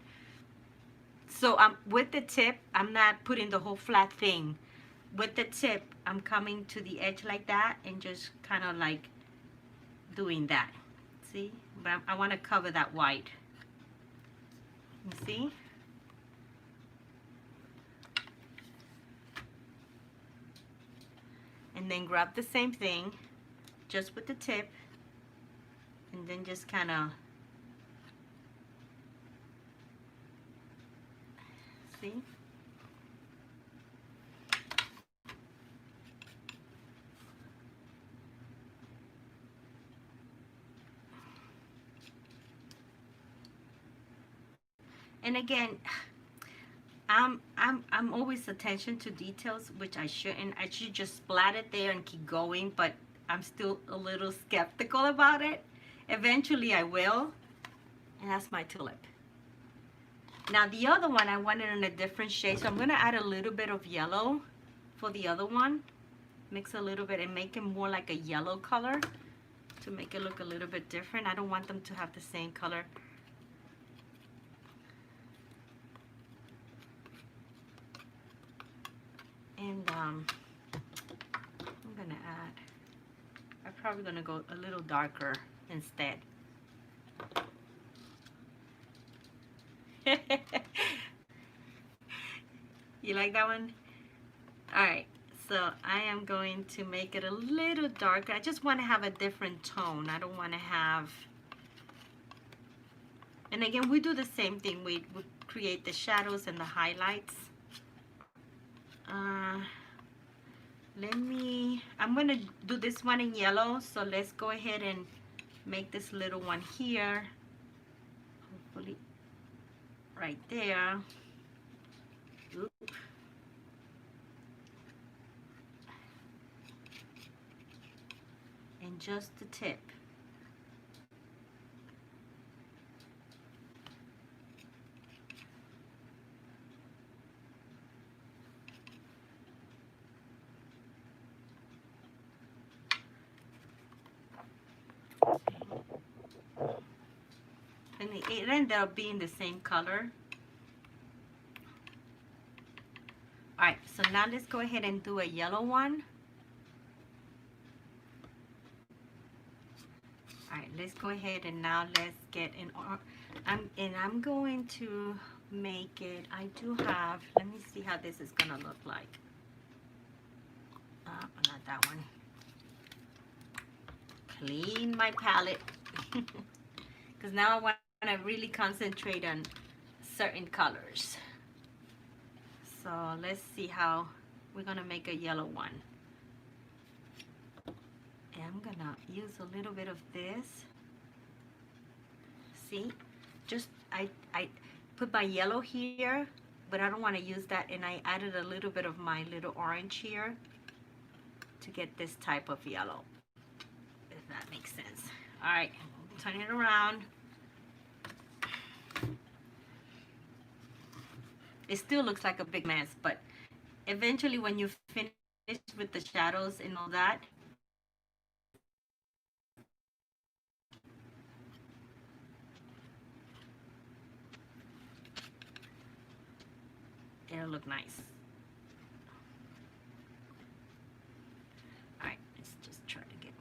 So with the tip, I'm not putting the whole flat thing. With the tip, I'm coming to the edge like that and just kind of like doing that. See? But I want to cover that white. You see? And then grab the same thing, just with the tip, and then just kind of, see? And again, I'm always attention to details, which I shouldn't. I should just splat it there and keep going, but I'm still a little skeptical about it. Eventually I will. And that's my tulip. Now the other one, I want it in a different shade, so I'm going to add a little bit of yellow for the other one. Mix a little bit and make it more like a yellow color to make it look a little bit different. I don't want them to have the same color. And I'm gonna add, I'm probably gonna go a little darker instead. You like that one? All right, so I am going to make it a little darker. I just want to have a different tone. I don't want to have, and again, we do the same thing. We create the shadows and the highlights. I'm going to do this one in yellow, so let's go ahead and make this little one here. Hopefully right there. Oop. And just the tip. And it ended up being the same color. Alright, so now let's go ahead and do a yellow one. Alright, let's go ahead and now let's get an I'm going to make it, I do have, let me see how this is gonna look like. Not that one. Clean my palette. Because now I want to really concentrate on certain colors. So let's see how we're gonna make a yellow one. And I'm gonna use a little bit of this. See, just I put my yellow here, but I don't want to use that, and I added a little bit of my little orange here to get this type of yellow, if that makes sense. All right, turn it around. It still looks like a big mess, but eventually when you finish with the shadows and all that, it'll look nice. All right, let's just try to get.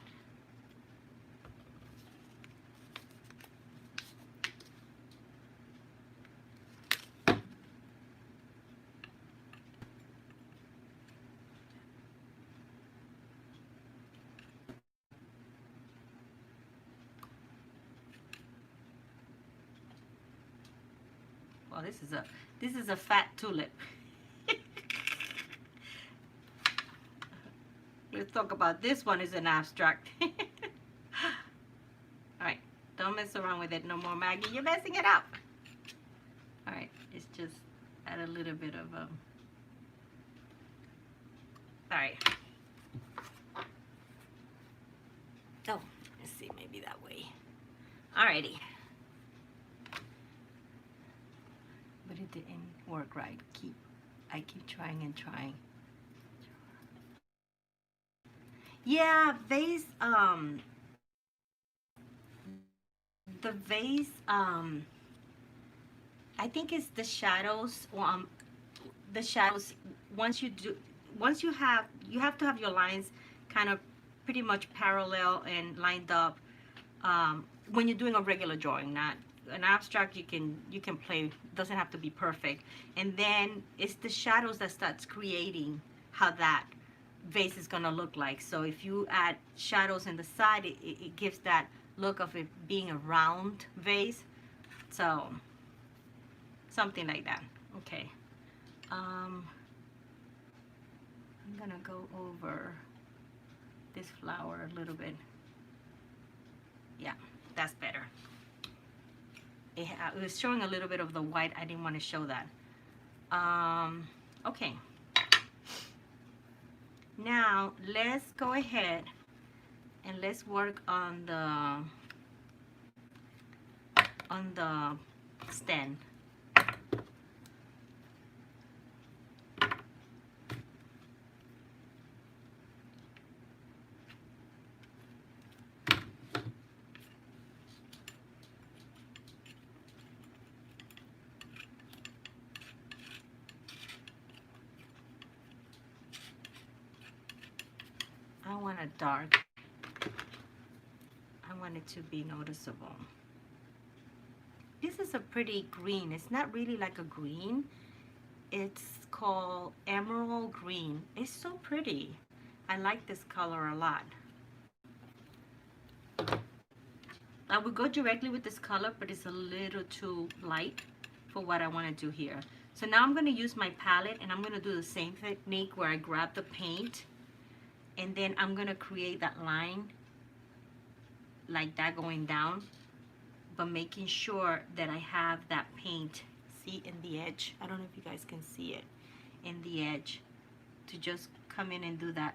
Well, this is a fat tulip. Let's talk about this one is an abstract. All right, don't mess around with it no more, Maggie. You're messing it up. All right, it's just add a little bit of all right. Oh, let's see, maybe that way. Alrighty. But it didn't work right. I keep trying and trying. Yeah, vase, the vase, I think it's the shadows, the shadows, once you have to have your lines kind of pretty much parallel and lined up, when you're doing a regular drawing, not an abstract. You can play, doesn't have to be perfect. And then it's the shadows that starts creating how that vase is gonna look like. So if you add shadows in the side, it gives that look of it being a round vase. So something like that. Okay. I'm gonna go over this flower a little bit. Yeah, that's better. It was showing a little bit of the white. I didn't want to show that. Okay. Now let's go ahead and let's work on the stand. kind of dark. I want it to be noticeable. This is a pretty green. It's not really like a green. It's called emerald green. It's so pretty. I like this color a lot. I would go directly with this color, but it's a little too light for what I want to do here. So now I'm going to use my palette, and I'm going to do the same technique where I grab the paint, and then I'm going to create that line like that going down, but making sure that I have that paint, see, in the edge. I don't know if you guys can see it, in the edge, to just come in and do that.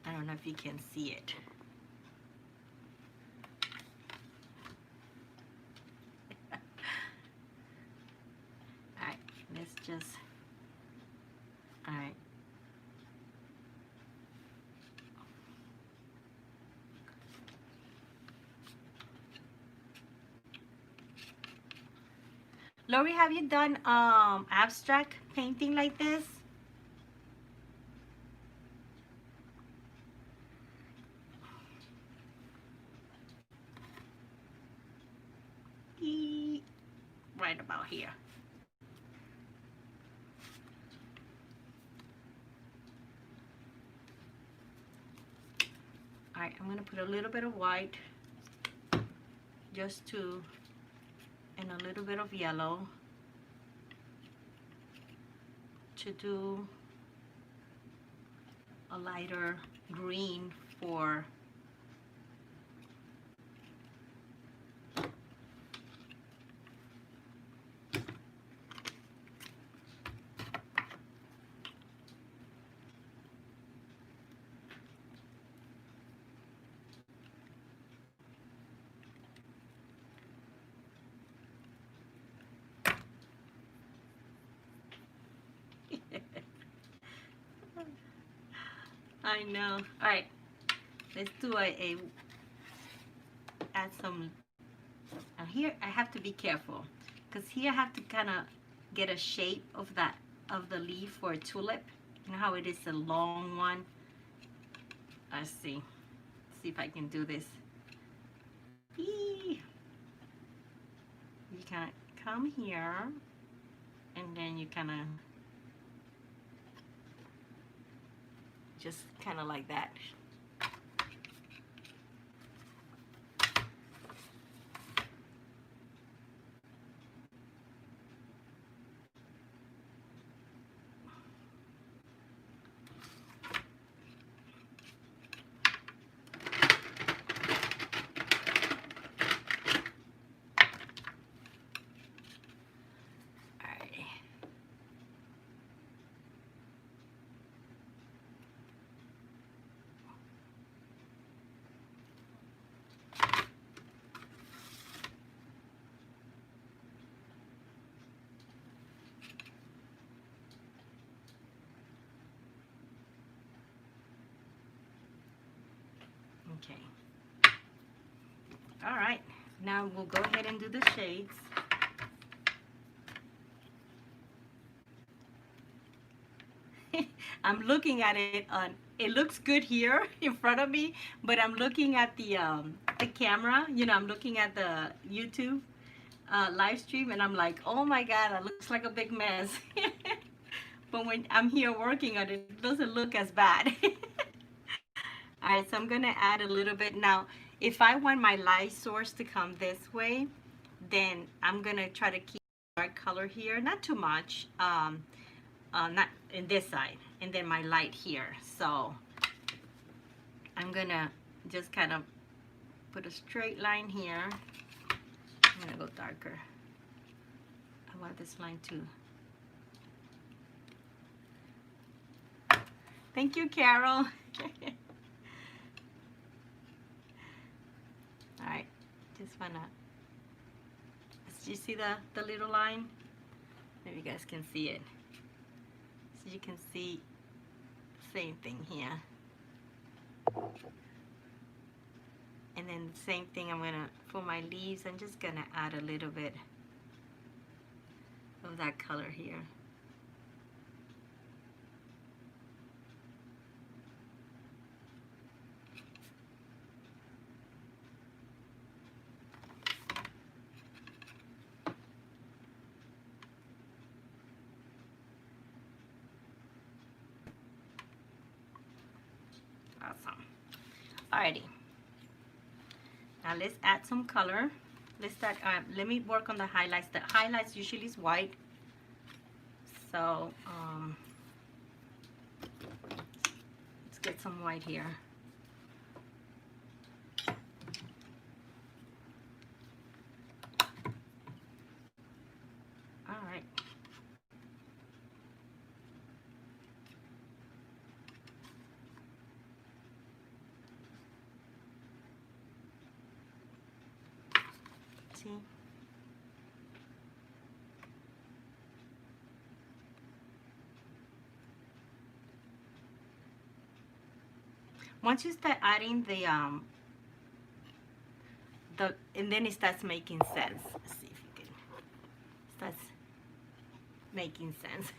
I don't know if you can see it. Alright, let's just, alright. Lori, have you done abstract painting like this? Right about here. Alright, I'm going to put a little bit of white just to, and a little bit of yellow to do a lighter green for I know. All right, let's do add some. Now here I have to be careful because here I have to kind of get a shape of that, of the leaf for a tulip. You know how it is a long one. Let's see if I can do this. Eee. You kind of come here, and then you kind of just kind of like that. Okay. All right. Now we'll go ahead and do the shades. I'm looking at it on. It looks good here in front of me, but I'm looking at the camera. You know, I'm looking at the YouTube live stream, and I'm like, oh my God, that looks like a big mess. But when I'm here working on it, it doesn't look as bad. All right, so I'm gonna add a little bit. Now, if I want my light source to come this way, then I'm gonna try to keep dark color here, not too much, not in this side, and then my light here. So I'm gonna just kind of put a straight line here. I'm gonna go darker. I want this line too. Thank you, Carol. All right, just wanna, do you see the little line? Maybe you guys can see it. So you can see same thing here. And then the same thing I'm gonna, for my leaves, I'm just gonna add a little bit of that color here. awesome. Alrighty. Now let's add some color. Let's start, let me work on the highlights. The highlights usually is white. So, let's get some white here. All right. See? Once you start adding and then it starts making sense. Let's see if you can. Starts making sense.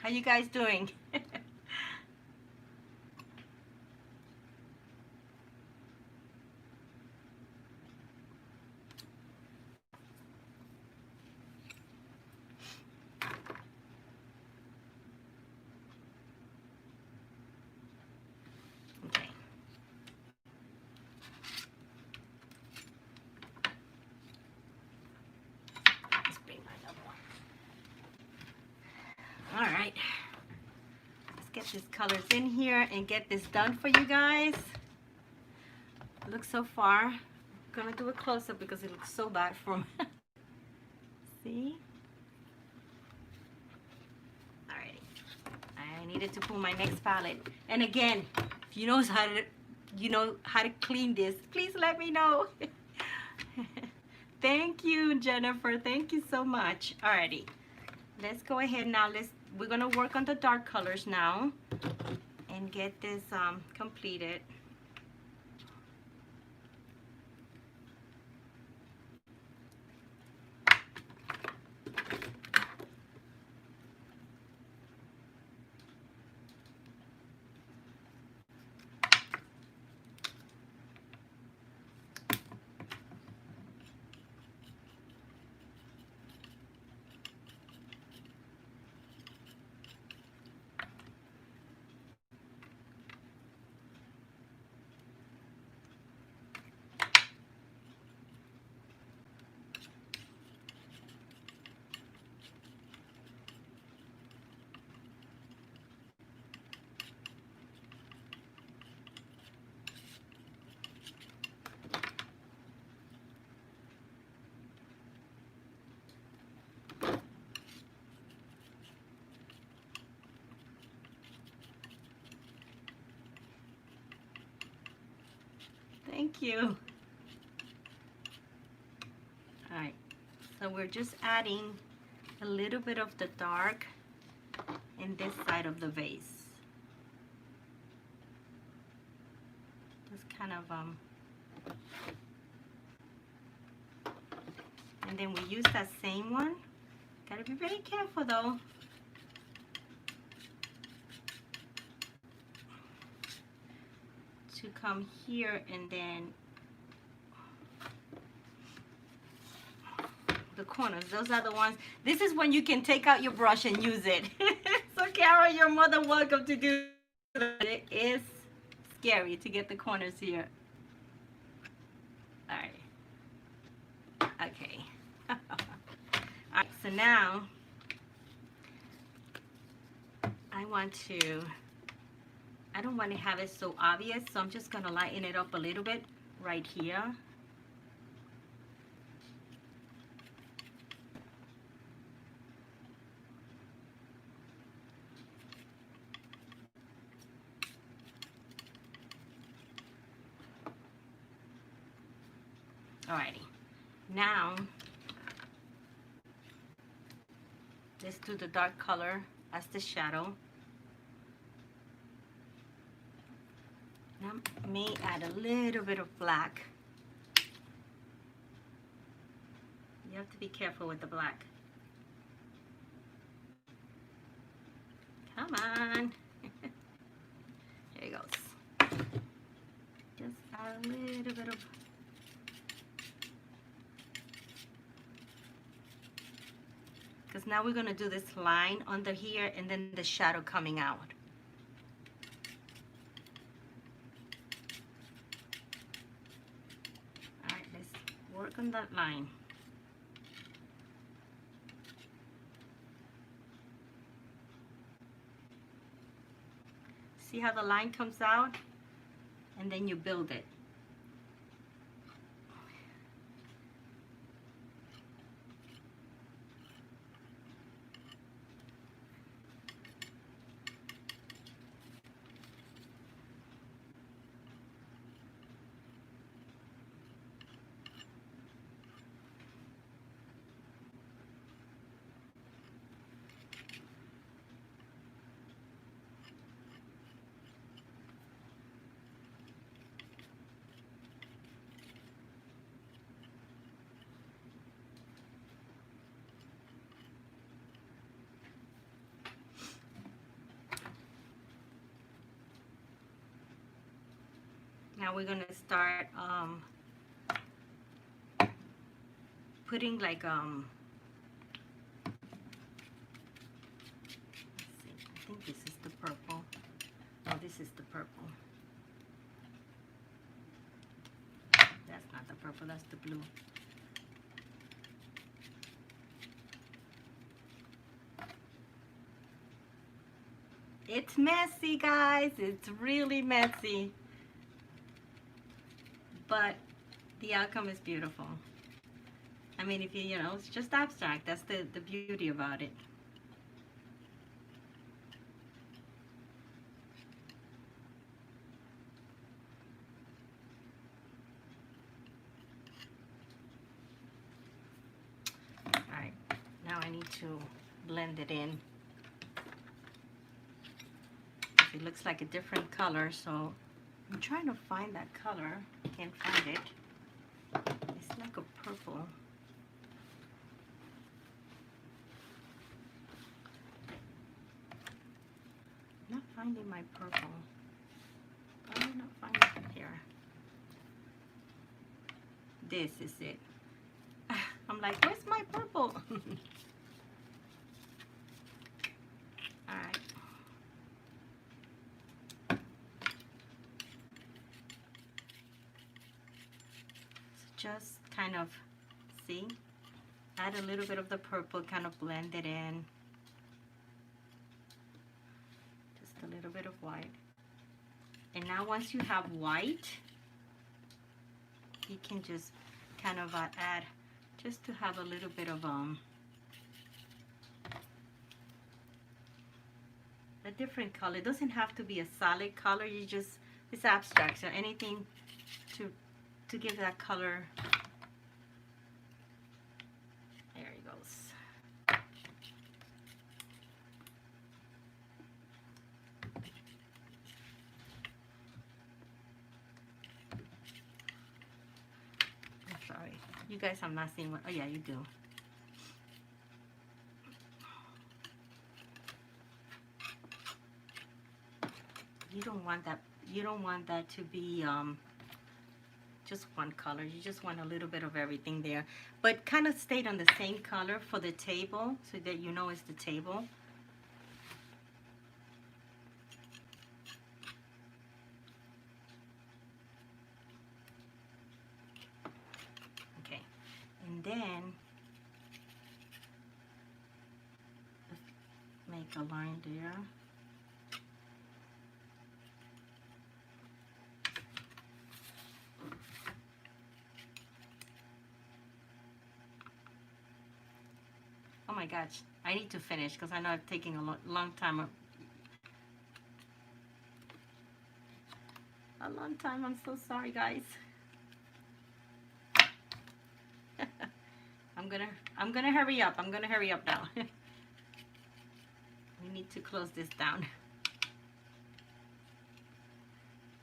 How you guys doing? Okay. Let's bring my other one. All right. Let's get these colors in here and get this done for you guys. Look so far. I'm gonna do a close-up because it looks so bad from see? Alrighty. I needed to pull my next palette. And again, if you know how to clean this, please let me know. Thank you, Jennifer. Thank you so much. Alrighty. Let's go ahead now. We're gonna work on the dark colors now and get this completed. Thank you. All right, so we're just adding a little bit of the dark in this side of the vase. Just kind of, and then we use that same one. Gotta be very careful though. To come here and then the corners, those are the ones. This is when you can take out your brush and use it. So Carol, you're more than welcome to do that. It is scary to get the corners here. All right. Okay. All right, so now I don't want to have it so obvious, so I'm just going to lighten it up a little bit right here. Alrighty, now let's do the dark color as the shadow. Now I may add a little bit of black. You have to be careful with the black. Come on. There it goes. Just add a little bit of. Because now we're going to do this line under here and then the shadow coming out. All right, let's work on that line. See how the line comes out? And then you build it. Now we're gonna start putting like let's see, I think this is the purple. No, this is the purple. That's not the purple, that's the blue. It's messy, guys. It's really messy. But the outcome is beautiful. I mean, if you know, it's just abstract. That's the beauty about it. All right, now I need to blend it in. It looks like a different color, so I'm trying to find that color. Can't find it. It's like a purple. I'm not finding my purple. Why am I not finding it here? This is it. I'm like, where's my purple? Alright. Just kind of, see, add a little bit of the purple, kind of blend it in. Just a little bit of white. And now once you have white, you can just kind of add, just to have a little bit of a different color. It doesn't have to be a solid color, you just, it's abstract, so anything to give that color. There it goes. I'm sorry. You guys have not seen what, oh yeah, you do. You don't want that to be just one color. You just want a little bit of everything there, but kind of stayed on the same color for the table so that you know it's the table. then make a line there. Oh my gosh, I need to finish because I know it's taking a long time. A long time. I'm so sorry, guys. I'm gonna hurry up. I'm gonna hurry up now. We need to close this down.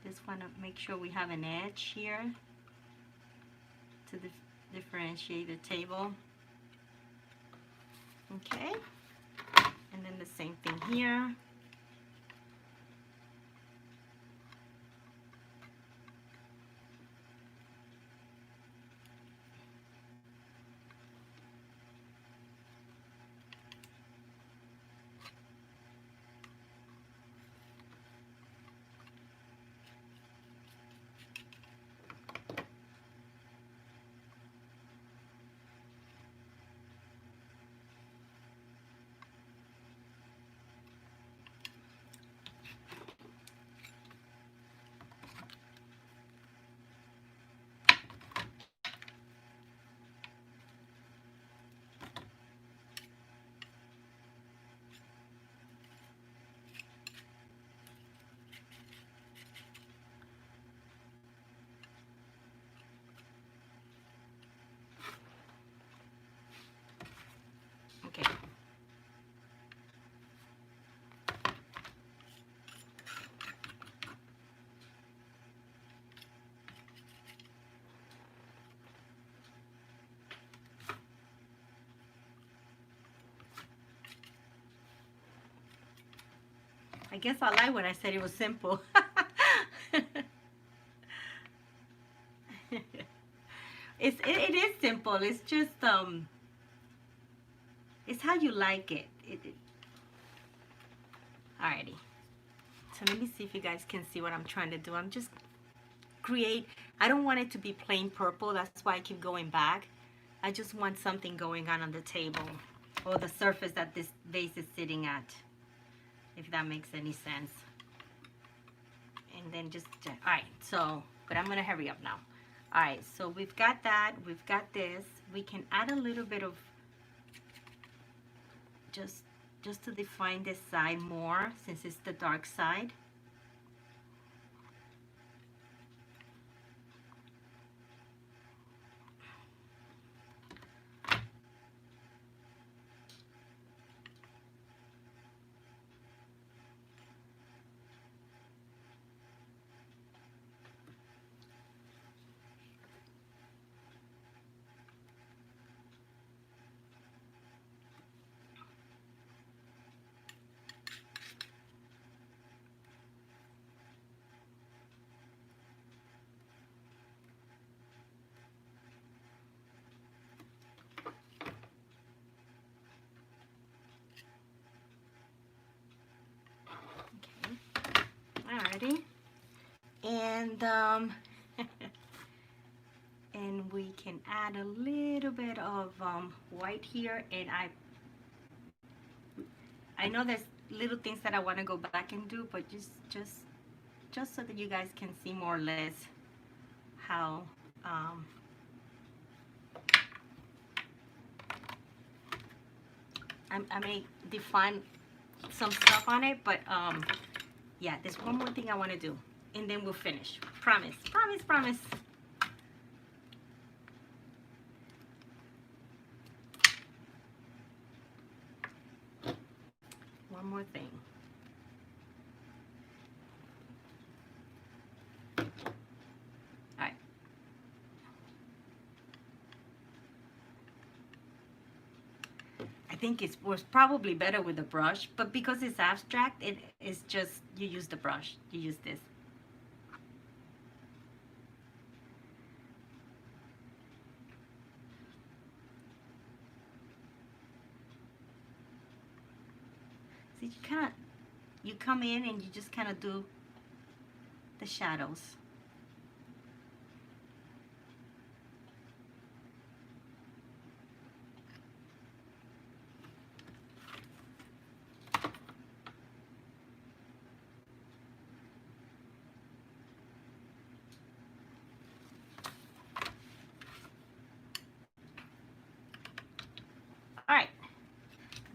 Just want to make sure we have an edge here to differentiate the table. Okay, and then the same thing here. Okay. I guess I lied when I said it was simple. It is simple. It's just it's how you like it. Alrighty. So let me see if you guys can see what I'm trying to do. I'm just I don't want it to be plain purple. That's why I keep going back. I just want something going on the table or the surface that this vase is sitting at, if that makes any sense. And then just, all right, so, but I'm gonna hurry up now. All right, so we've got that, we've got this. We can add a little bit of, just to define this side more, since it's the dark side. Alrighty, and and we can add a little bit of white here, and I know there's little things that I want to go back and do, but just so that you guys can see more or less how I may define some stuff on it, but yeah, there's one more thing I want to do, and then we'll finish. Promise, promise, promise. One more thing. All right. I think it was probably better with the brush, but because it's abstract, it is just, you use the brush, you use this. So you come in and you just kind of do the shadows.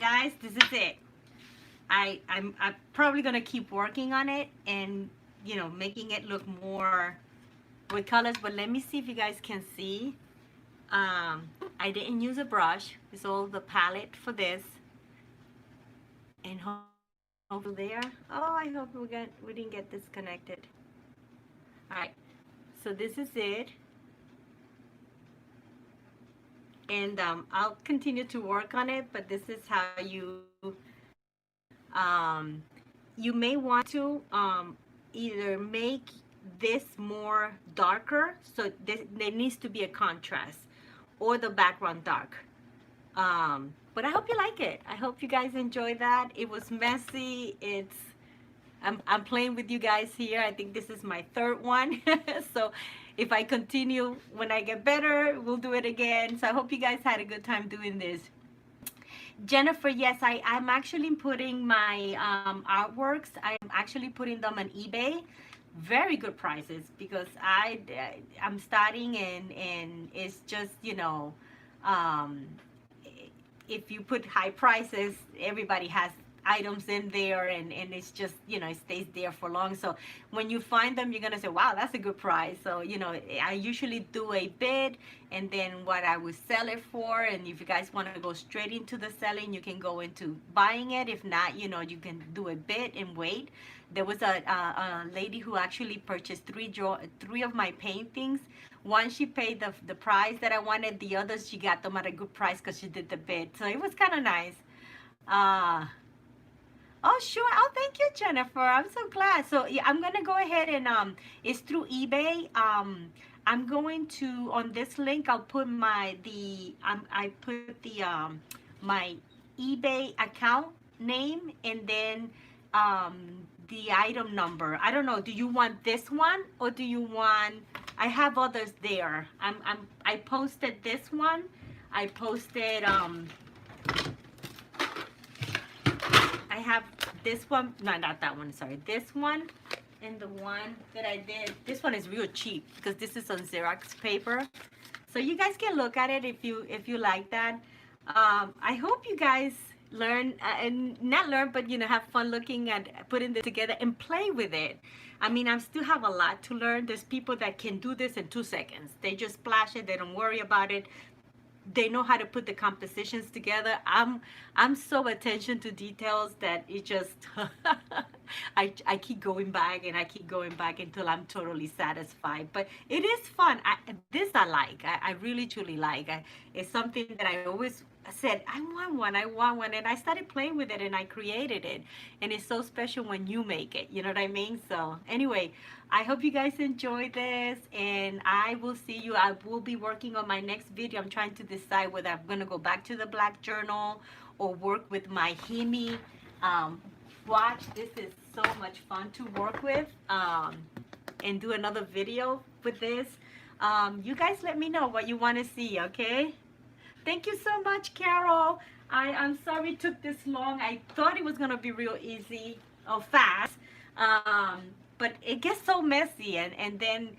guys, this is it. I'm probably gonna keep working on it and making it look more with colors. But let me see if you guys can see. I didn't use a brush. It's all the palette for this. And over there. Oh, I hope we didn't get disconnected. All right. So this is it. And I'll continue to work on it, but this is how you may want to either make this more darker, so there needs to be a contrast, or the background dark. But I hope you like it. I hope you guys enjoy that. It was messy. I'm playing with you guys here. I think this is my third one. So if I continue, when I get better, we'll do it again. So I hope you guys had a good time doing this. Jennifer, yes, I'm actually putting my artworks, I'm actually putting them on eBay. Very good prices, because I'm starting, and it's just, if you put high prices, everybody has items in there, and it's just, it stays there for long. So when you find them, you're gonna say, wow, that's a good price. So I usually do a bid, and then what I would sell it for. And if you guys want to go straight into the selling, you can go into buying it. If not, you can do a bid and wait. There was a lady who actually purchased three of my paintings. One, she paid the price that I wanted. The others, she got them at a good price because she did the bid. So it was kind of nice. Oh, sure. Oh, thank you, Jennifer. I'm so glad. So yeah, I'm gonna go ahead and it's through eBay. I'm going to, on this link, I'll put my eBay account name, and then the item number. I don't know. Do you want this one, or do you want? I have others there. I posted this one. I posted I have this one, no, not that one, sorry, this one, and the one that I did, this one is real cheap because this is on Xerox paper. So you guys can look at it if you like that. I hope you guys learn, and not learn, but have fun looking at putting this together and play with it. I mean, I still have a lot to learn. There's people that can do this in 2 seconds. They just splash it, they don't worry about it. They know how to put the compositions together. I'm so attention to details that it just I keep going back, and I keep going back until I'm totally satisfied. But it is fun. This I like. I really truly like. It's something that I always said, I want one, and I started playing with it, and I created it, and it's so special when you make it. You know what I mean? So anyway, I hope you guys enjoy this, and I will see you. I will be working on my next video. I'm trying to decide whether I'm going to go back to the black journal or work with my Himi watch. This is so much fun to work with, and do another video with this. You guys let me know what you want to see, okay? Thank you so much, Carol. I'm sorry it took this long. I thought it was going to be real easy or fast. But it gets so messy, and then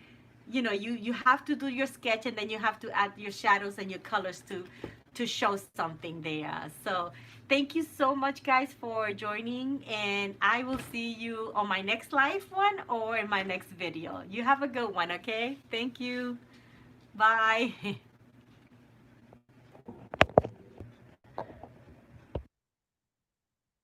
you have to do your sketch, and then you have to add your shadows and your colors to show something there. So thank you so much, guys, for joining, and I will see you on my next live one or in my next video. You have a good one, okay? Thank you. Bye.